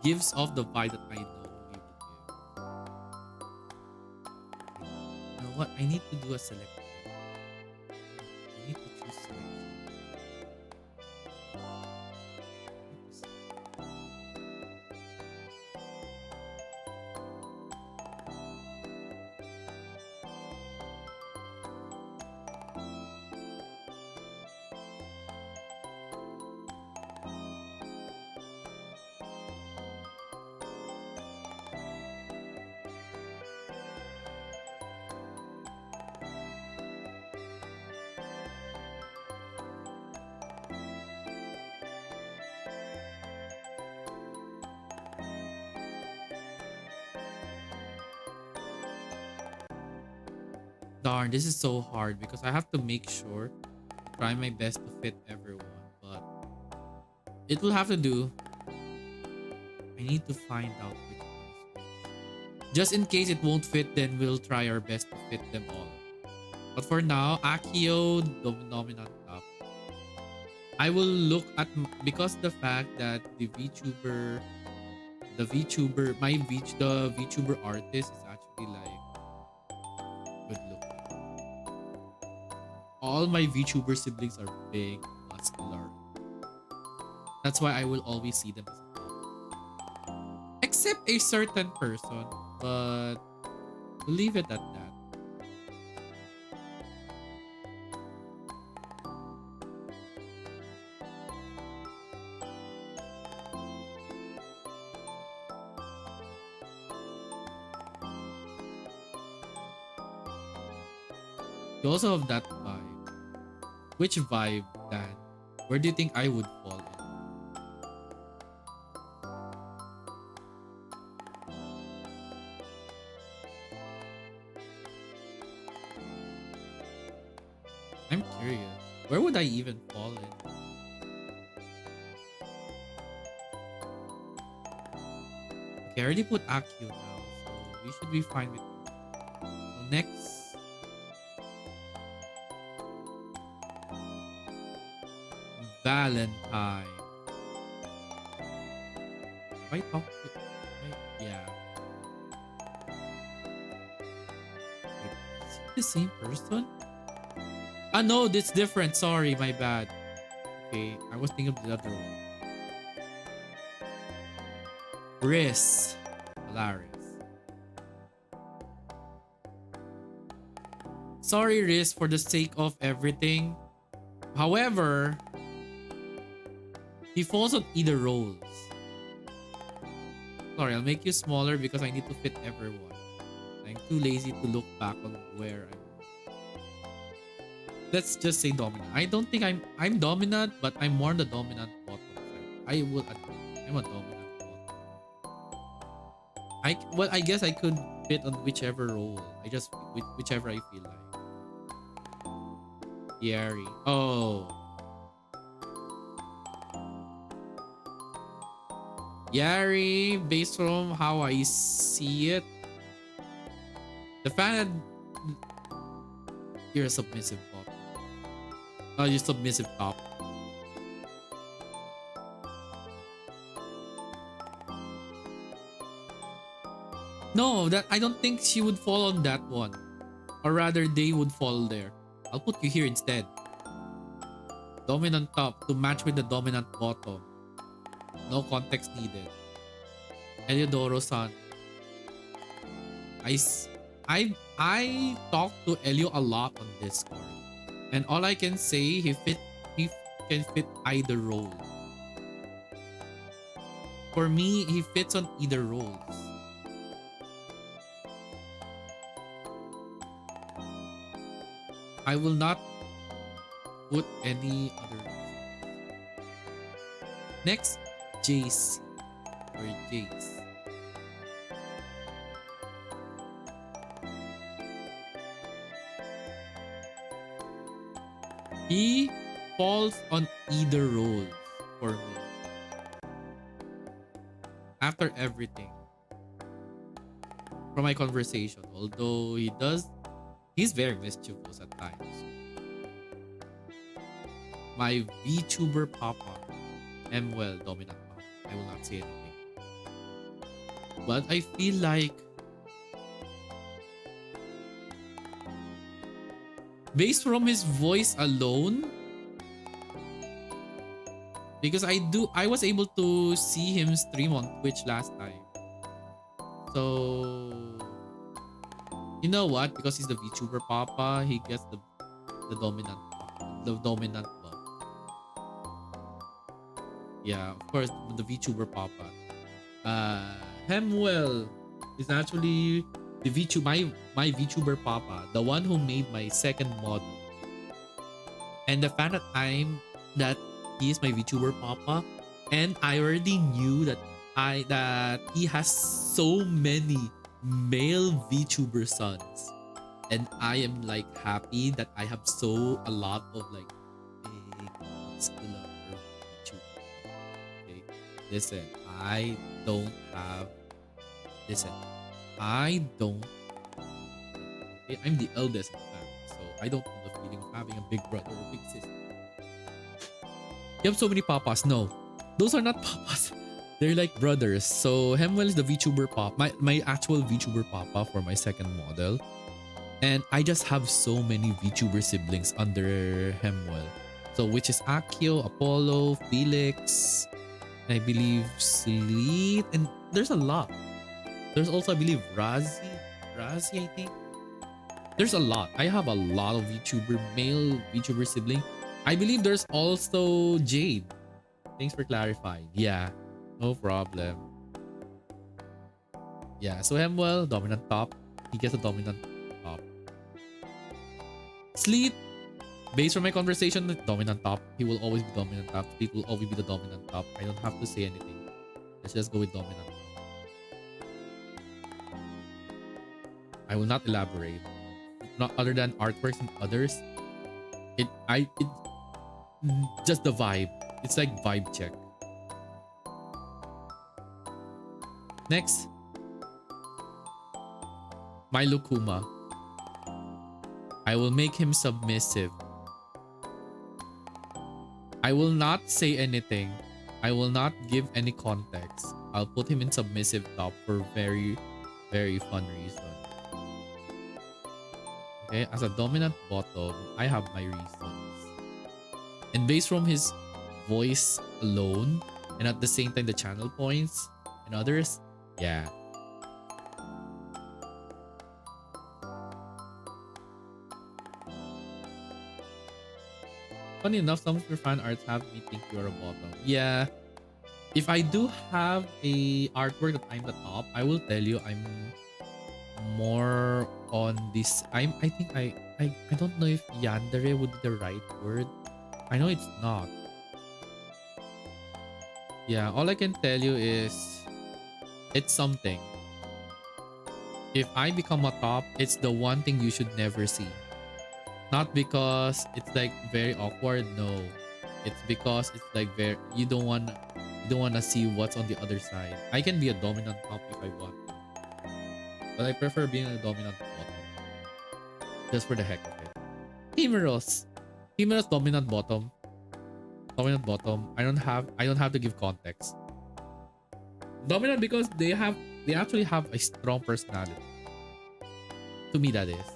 gives off the vibe that I know he would give. You know what? I need to do a select. I need to choose selection. Darn, this is so hard because I have to make sure, try my best to fit everyone, but it will have to do. I need to find out which one is which. Just in case it won't fit, then we'll try our best to fit them all. But for now, Akio dominant top. I will look at, because the fact that the VTuber, the VTuber artist is actually like good looking. All my VTuber siblings are big, muscular. That's why I will always see them as a top. Except a certain person, but we'll leave it at that. You also have that vibe. Which vibe, Dan? Where do you think I would fall in? I'm curious. Where would I even fall in? Okay, I already put Akio now, so we should be fine with it. So next. Valentine. Have I talked to... Yeah. Wait, is he the same person? Ah, no, that's different. Sorry, my bad. Okay, I was thinking of the other one. Riz. Hilarious. Sorry, Riz, for the sake of everything. However, he falls on either roles. Sorry, I'll make you smaller because I need to fit everyone. I'm too lazy to look back on where I'm. Let's just say dominant. I don't think I'm dominant, but I'm more on the dominant bottom side. I will admit I'm a dominant bottom. I guess I could fit on whichever role. Whichever I feel like. Yeri. Oh. Yari, based from how I see it, the fan, you're a submissive bot. Oh, you're submissive top. No, that I don't think she would fall on that one. Or rather, they would fall there. I'll put you here instead. Dominant top to match with the dominant bottom. No context needed. Eliodoro-san. I, s- I talked to Elio a lot on Discord. And all I can say, he can fit either role. For me, he fits on either roles. I will not put any other reason. Next, Jace or Jace. He falls on either roles for me. After everything. From my conversation, although he's very mischievous at times. My VTuber Papa am well dominant top. I will not say anything. But I feel like based from his voice alone, because I was able to see him stream on Twitch last time. So you know what? Because he's the VTuber Papa, he gets the dominant buff. Yeah, of course, the VTuber Papa. Hemwell is actually the my VTuber Papa, the one who made my second model. And the fact that that he is my VTuber Papa, and I already knew that he has so many male VTuber sons, and I am like happy that I have a lot of like big muscular VTubers. Okay, listen, listen, I don't. Okay, I'm the eldest in the family, so I don't know the feeling of having a big brother or big sister. You have so many papas. No, those are not papas. They're like brothers. So Hemwell is the VTuber pop, my actual VTuber papa for my second model. And I just have so many VTuber siblings under Hemwell. So which is Akio, Apollo, Felix, I believe Sleet, and there's a lot. There's also I believe Razi, I think. There's a lot. I have a lot of male VTuber sibling. I believe there's also Jade. Thanks for clarifying. Yeah, no problem. Yeah, so Hemwell, dominant top. He gets a dominant top. Sleet, based on my conversation, dominant top. He will always be dominant top. Sleet will always be the dominant top. I don't have to say anything. Let's just go with dominant top. I will not elaborate. Not other than artworks and others. It just the vibe. It's like vibe check. Next, my Lukuma. I will make him submissive. I will not say anything. I will not give any context. I'll put him in submissive top for very, very fun reason. Okay, as a dominant bottom, I have my reasons. And based from his voice alone, and at the same time the channel points and others, yeah. Funny enough, some of your fan arts have me think you're a bottom. Yeah. If I do have a artwork that I'm the top, I will tell you I'm more on this. I think I don't know if yandere would be the right word. I know it's not. Yeah, all I can tell you is it's something. If I become a top, it's the one thing you should never see. Not because it's like very awkward, no. It's because it's like you don't want You don't want to see what's on the other side. I can be a dominant top if I want to, but I prefer being a dominant bottom just for the heck of it. Himeros. Himeros dominant bottom. Dominant bottom. I don't have to give context. Dominant because they actually have a strong personality. To me, that is.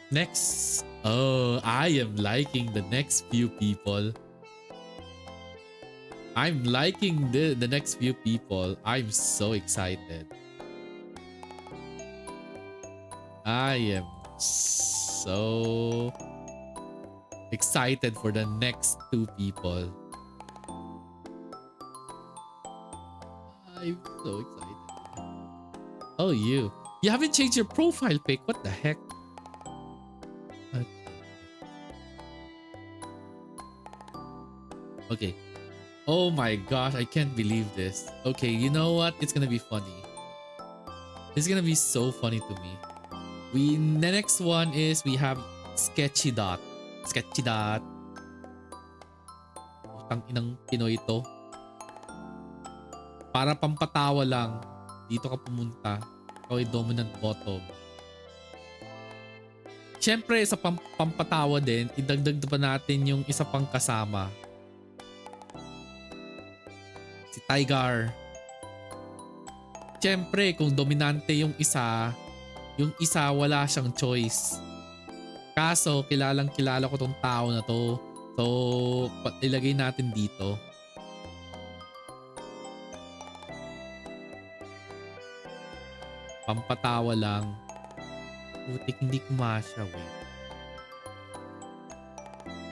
Next. Oh, I am liking the next few people. I'm liking the next few people. I'm so excited. I am so excited for the next two people. I'm so excited. Oh, you. You haven't changed your profile pic. What the heck? Okay. Oh my gosh, I can't believe this. Okay, you know what? It's gonna be funny. It's gonna be so funny to me. The next one is we have Sketchy Dot. Sketchy Dot. Utang inang Pinoy ito. Para pampatawa lang. Dito ka pumunta. Ikaw ay dominant bottom. Siyempre, sa pampatawa din, idagdag pa natin yung isa pang kasama. Si Tiger. Siyempre, kung dominante yung isa wala siyang choice. Kaso, kilala ko tong tao na to. So, ilagay natin dito. Pampatawa lang. Putik, hindi kumasya, wait.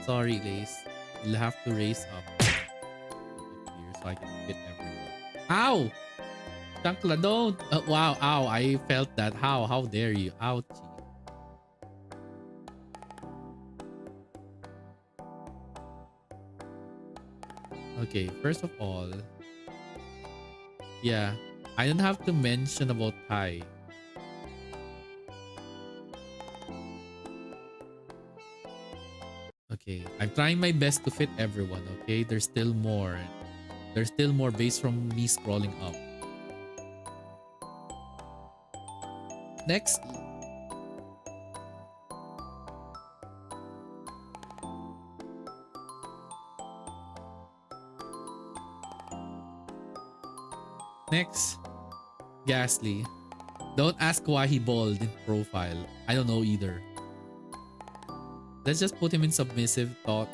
Sorry, Lace. You'll have to raise up. Here so I can fit everyone. Ow! Chankla, don't! Wow, ow. I felt that. How dare you? Ouchie. Okay, first of all, yeah, I don't have to mention about Thai. Okay, I'm trying my best to fit everyone, okay? There's still more. There's still more based from me scrolling up. Next. Next. Ghastly. Don't ask why he bald in profile. I don't know either. Let's just put him in submissive thought.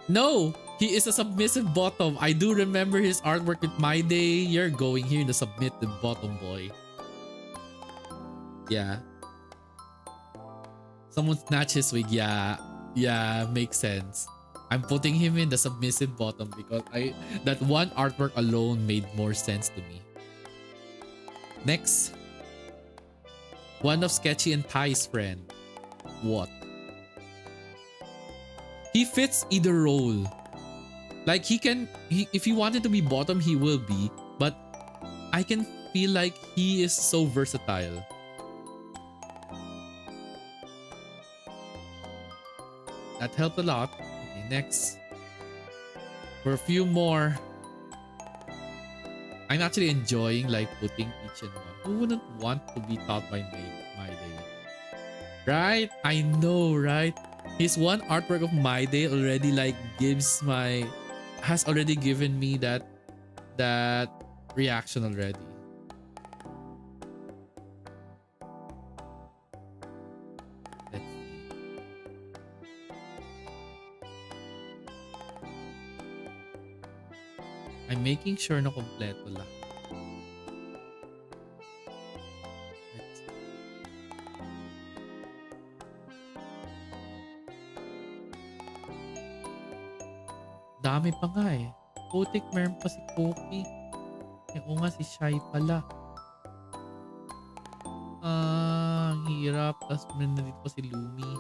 No! He is a submissive bottom. I do remember his artwork with My Day. You're going here in the submissive bottom, boy. Yeah. Someone snatch his wig. Yeah. Yeah, makes sense. I'm putting him in the submissive bottom because that one artwork alone made more sense to me. Next. One of Sketchy and Ty's friend. What? He fits either role. Like if he wanted to be bottom, he will be. But I can feel like he is so versatile. That helped a lot. Okay, next. For a few more. I'm actually enjoying like putting each and one. Who wouldn't want to be taught by My Day? Right? I know, right? His one artwork of My Day already like has already given me that reaction already. Let's see. I'm making sure na kompleto lang. Dami pa nga eh. Putik, meron pa si Cookie. Oo nga, si Shy pala. Ang hirap. Tapos meron dito pa si Lumi.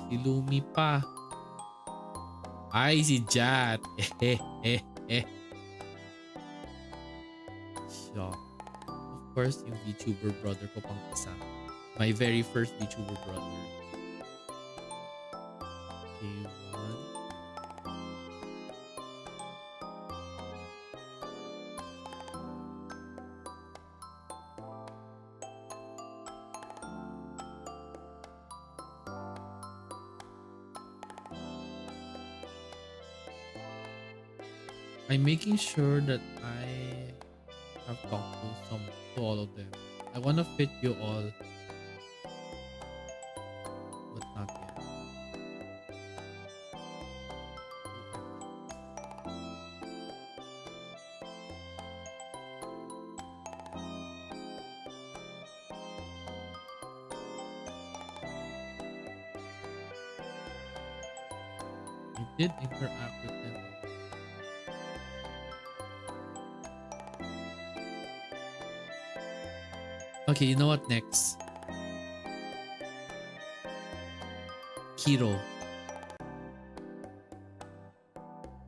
Si Lumi pa. Ay, si Jat. Shock. Of course, yung VTuber brother ko pang isa. My very first VTuber brother. Okay, one. I'm making sure that I have talked to all of them. I wanna fit you all, but not yet. I did interact with them. Okay, you know what next? Kiro.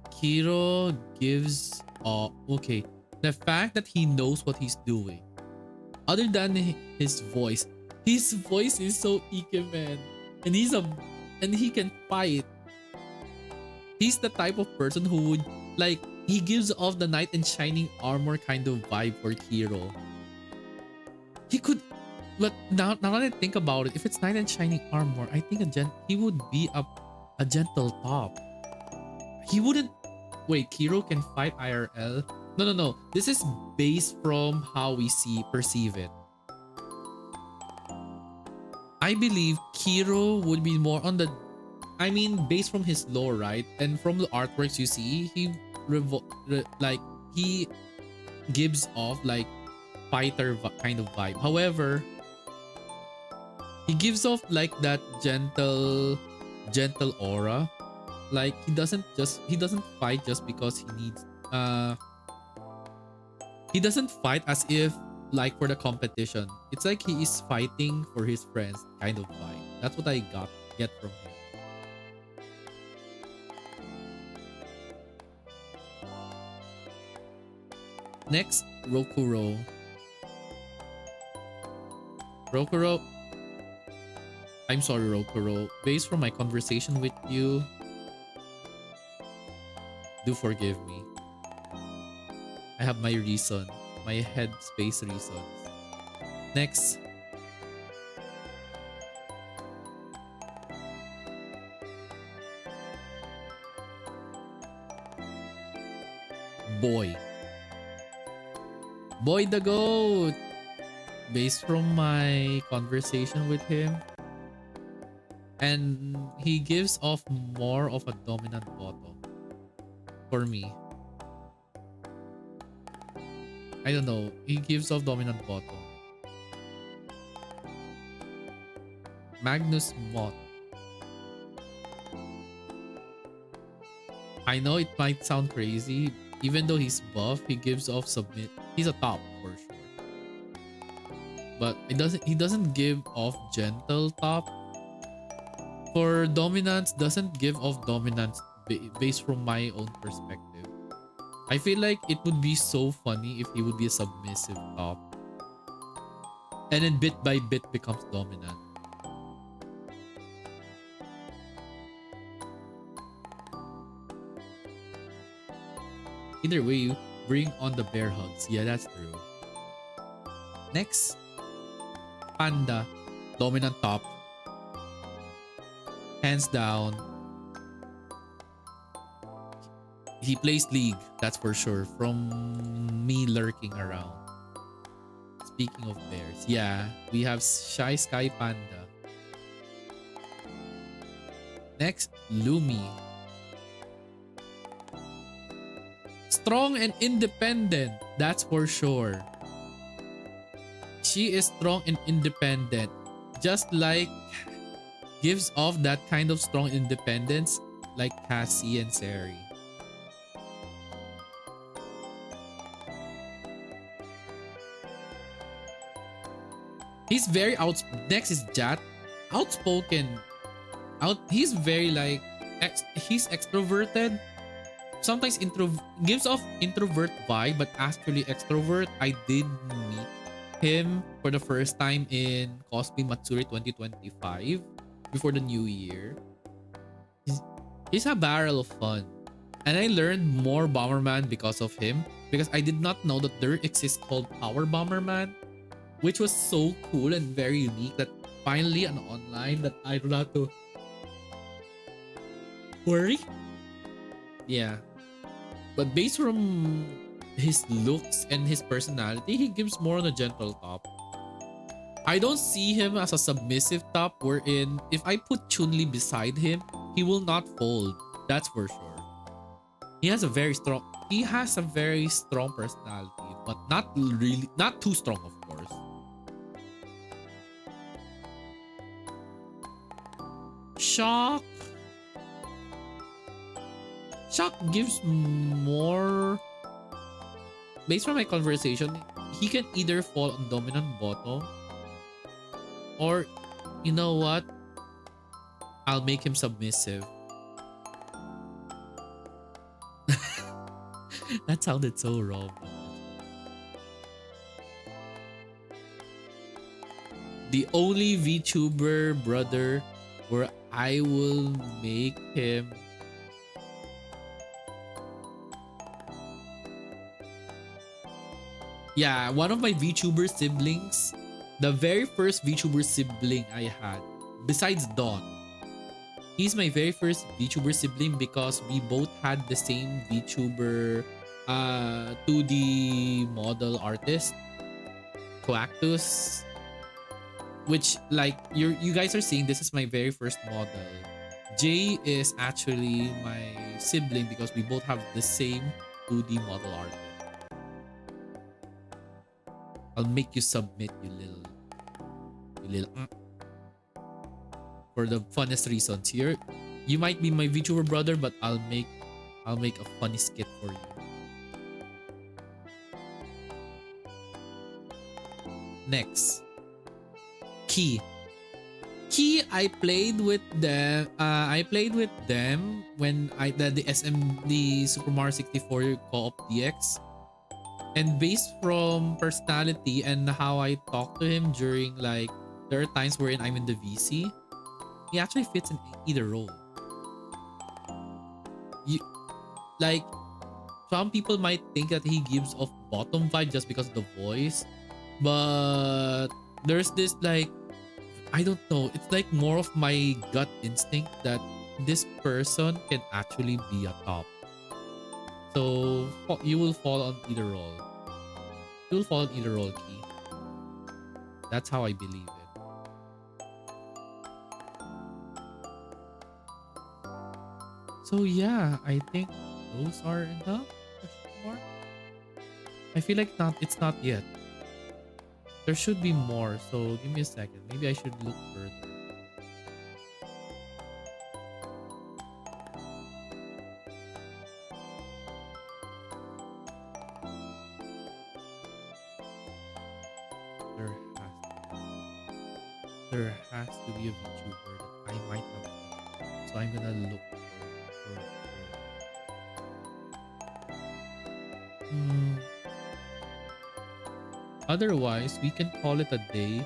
Kiro gives okay. The fact that he knows what he's doing. Other than his voice is so ikemen. And he can fight. He's the type of person who would like he gives off the knight in shining armor kind of vibe for Kiro. He could, but now that I think about it, if it's knight in shining armor, I think he would be a gentle top. He wouldn't. Wait, Kiro can fight IRL? No. This is based from how we perceive it. I believe Kiro would be more on the. I mean, based from his lore, right? And from the artworks you see, he he gives off like fighter kind of vibe. However, he gives off like that gentle aura. Like he doesn't fight just because he needs he doesn't fight as if like for the competition. It's like he is fighting for his friends kind of vibe. That's what I get from him. Next, Rokuro. I'm sorry, Rokuro. Based from my conversation with you, do forgive me. I have my reason. My headspace reasons. Next. Boy the goat. Based from my conversation with him, and he gives off more of a dominant bottom for me. I don't know. He gives off dominant bottom. Magnus Mott. I know it might sound crazy. Even though he's buff, he gives off submit. He's a top for sure. But he doesn't give off gentle top. For dominance, doesn't give off dominance based from my own perspective. I feel like it would be so funny if he would be a submissive top. And then bit by bit becomes dominant. Either way, you bring on the bear hugs. Yeah, that's true. Next. Panda. Dominant top. Hands down. He plays League, that's for sure. From me lurking around. Speaking of bears, yeah, we have Shy Sky Panda. Next, Lumi. Strong and independent, that's for sure. She is strong and independent. Just like gives off that kind of strong independence like Cassie and Sari. He's very next is Jat. Outspoken. He's very like he's extroverted. Sometimes gives off introvert vibe, but actually extrovert. I did meet him for the first time in Cosplay Matsuri 2025 before the new year. He's a barrel of fun. And I learned more Bomberman because of him, because I did not know that there exists called Power Bomberman, which was so cool and very unique that finally an online that I don't have to worry. Yeah. But based from his looks and his personality, he gives more on a gentle top. I don't see him as a submissive top wherein if I put Chun-Li beside him, he will not fold. That's for sure. He has a very strong personality, but not too strong, of course. Shock gives more. Based on my conversation, he can either fall on dominant bottom, or you know what? I'll make him submissive. That sounded so wrong. The only VTuber brother where I will make him one of my VTuber siblings, the very first VTuber sibling I had, besides Dawn. He's my very first VTuber sibling because we both had the same VTuber 2D model artist, Coactus, which like you guys are seeing, this is my very first model. Jay is actually my sibling because we both have the same 2D model artist. I'll make you submit, you little for the funnest reasons here. You might be my VTuber brother, but I'll make a funny skit for you. Next, Key. I played with them. When the Super Mario 64 Co-op DX. And based from personality and how I talk to him during, like, there are times wherein I'm in the VC, he actually fits in either role. Like, some people might think that he gives off bottom vibe just because of the voice, but there's this, like, I don't know, it's like more of my gut instinct that this person can actually be a top. So you will fall on either role. You will fall on either role, Key. That's how I believe it. So yeah, I think those are enough. I feel like it's not yet. There should be more, so give me a second. Maybe I should look further. There has to be a VTuber that I might have. So I'm gonna look for Otherwise, we can call it a day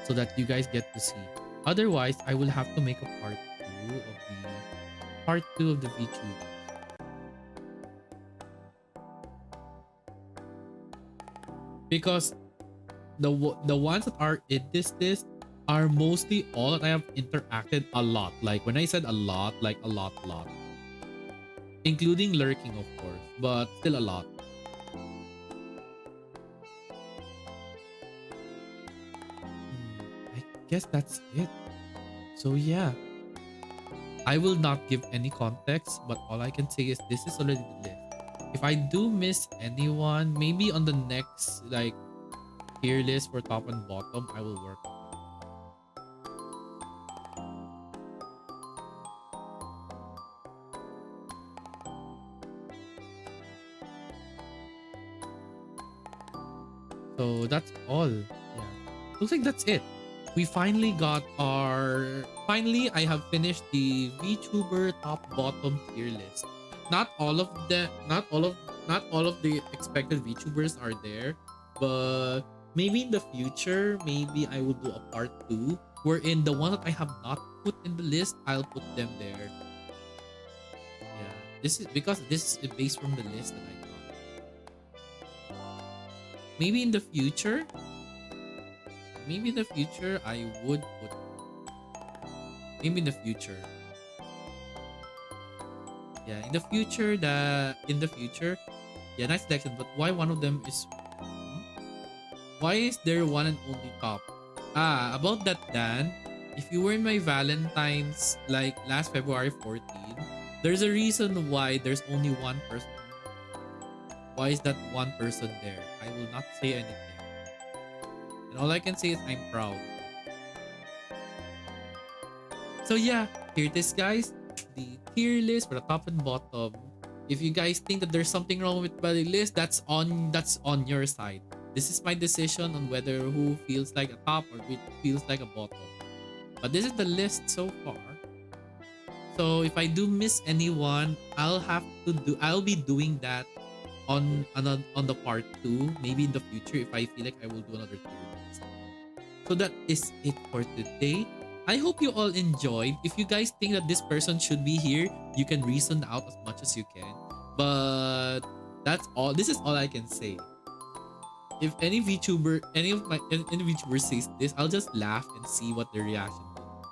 so that you guys get to see. Otherwise, I will have to make a part 2 of the VTubers. Because the ones that are in this list are mostly all that I have interacted a lot. Like when I said a lot, like a lot. Including lurking, of course, but still a lot. I guess that's it. So yeah, I will not give any context, but all I can say is this is already the list. If I do miss anyone, maybe on the next, like, tier list for top and bottom, I will work on that. So that's all. Yeah, looks like that's it. We finally got I have finished the VTuber top bottom tier list. Not all of the expected VTubers are there, but maybe in the future, maybe I will do a part 2 wherein the one that I have not put in the list, I'll put them there. Yeah, this is because this is based from the list that I got. Maybe in the future I would put. Maybe in the future. Yeah, in the future, yeah, nice selection. But why one of them is? Why is there one and only top? Ah, about that, Dan. If you were in my Valentine's like last February 14, there's a reason why there's only one person. Why is that one person there? I will not say anything. And all I can say is I'm proud. So yeah, here it is, guys. The tier list for the top and bottom. If you guys think that there's something wrong with my list, that's on your side. This is my decision on whether who feels like a top or who feels like a bottom. But this is the list so far. So if I do miss anyone, I'll be doing that on the part 2, maybe in the future if I feel like I will do another tier list. So that is it for today. I hope you all enjoyed. If you guys think that this person should be here, you can reason out as much as you can. But that's all. This is all I can say. If any VTuber, any VTuber says this, I'll just laugh and see what their reaction will be.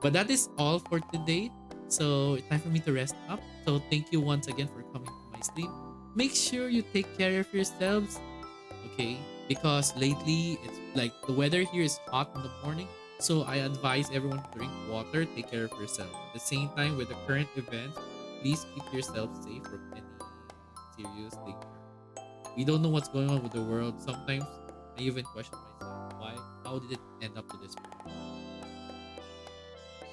But that is all for today. So it's time for me to rest up. So thank you once again for coming to my stream. Make sure you take care of yourselves, okay? Because lately it's like the weather here is hot in the morning. So I advise everyone to drink water, take care of yourself. At the same time, with the current events, please keep yourself safe from any serious danger. We don't know what's going on with the world. Sometimes I even question myself, how did it end up to this point?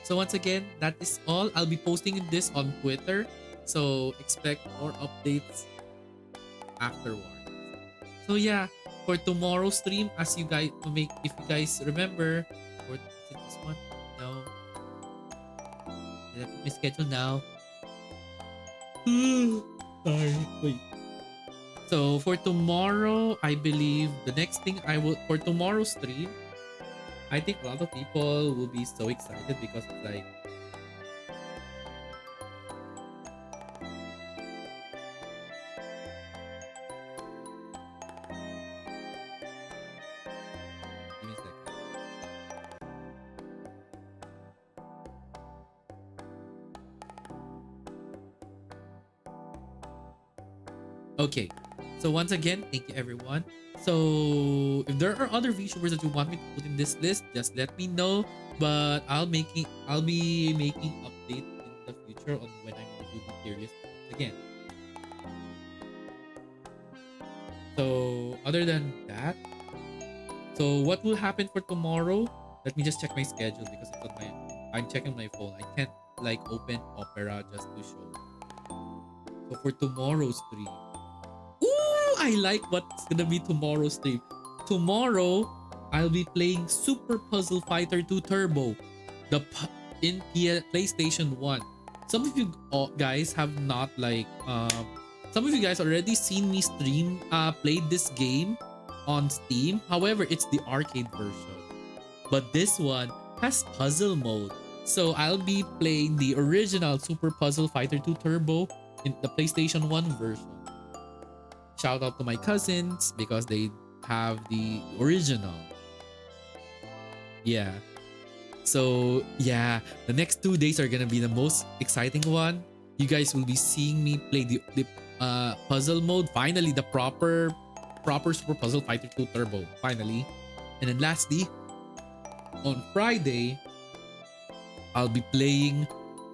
So once again, that is all. I'll be posting this on Twitter. So expect more updates afterwards. So yeah, for tomorrow's stream, as you guys if you guys remember, or is it this one? No. Did I put my schedule now? Sorry. Wait. So for tomorrow, I believe the next thing for tomorrow's stream, I think a lot of people will be so excited because it's like give me a second. Okay. So once again, thank you everyone. So if there are other VTubers that you want me to put in this list, just let me know. But I'll be making update in the future on when I'm gonna do the tier list once again. So other than that, so what will happen for tomorrow? Let me just check my schedule because I'm checking my phone. I can't like open Opera just to show. So for tomorrow's stream, I like what's gonna be tomorrow's stream. Tomorrow, I'll be playing Super Puzzle Fighter 2 Turbo, in PlayStation 1. Some of you guys have not some of you guys already seen me played this game on Steam. However, it's the arcade version. But this one has puzzle mode. So I'll be playing the original Super Puzzle Fighter 2 Turbo in the PlayStation 1 version. Shout out to my cousins because they have the original. Yeah. So yeah, the next 2 days are gonna be the most exciting one. You guys will be seeing me play the puzzle mode. Finally, the proper Super Puzzle Fighter 2 Turbo. Finally. And then lastly, on Friday, I'll be playing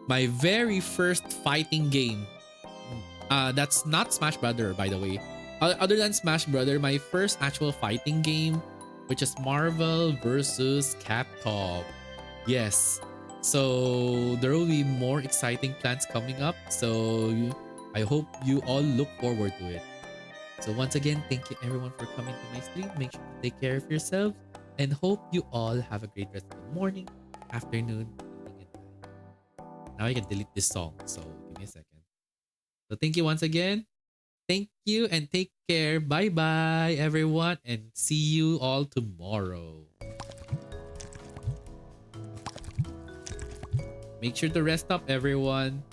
my very first fighting game. That's not Smash Brother, by the way. Other than Smash Brother, my first actual fighting game, which is Marvel versus Capcom. Yes. So there will be more exciting plans coming up. So I hope you all look forward to it. So once again, thank you everyone for coming to my stream. Make sure to take care of yourselves and hope you all have a great rest of the morning, afternoon, evening, and night. Now I can delete this song. So give me a second. So thank you once again. Thank you and take care. Bye bye, everyone, and see you all tomorrow. Make sure to rest up, everyone.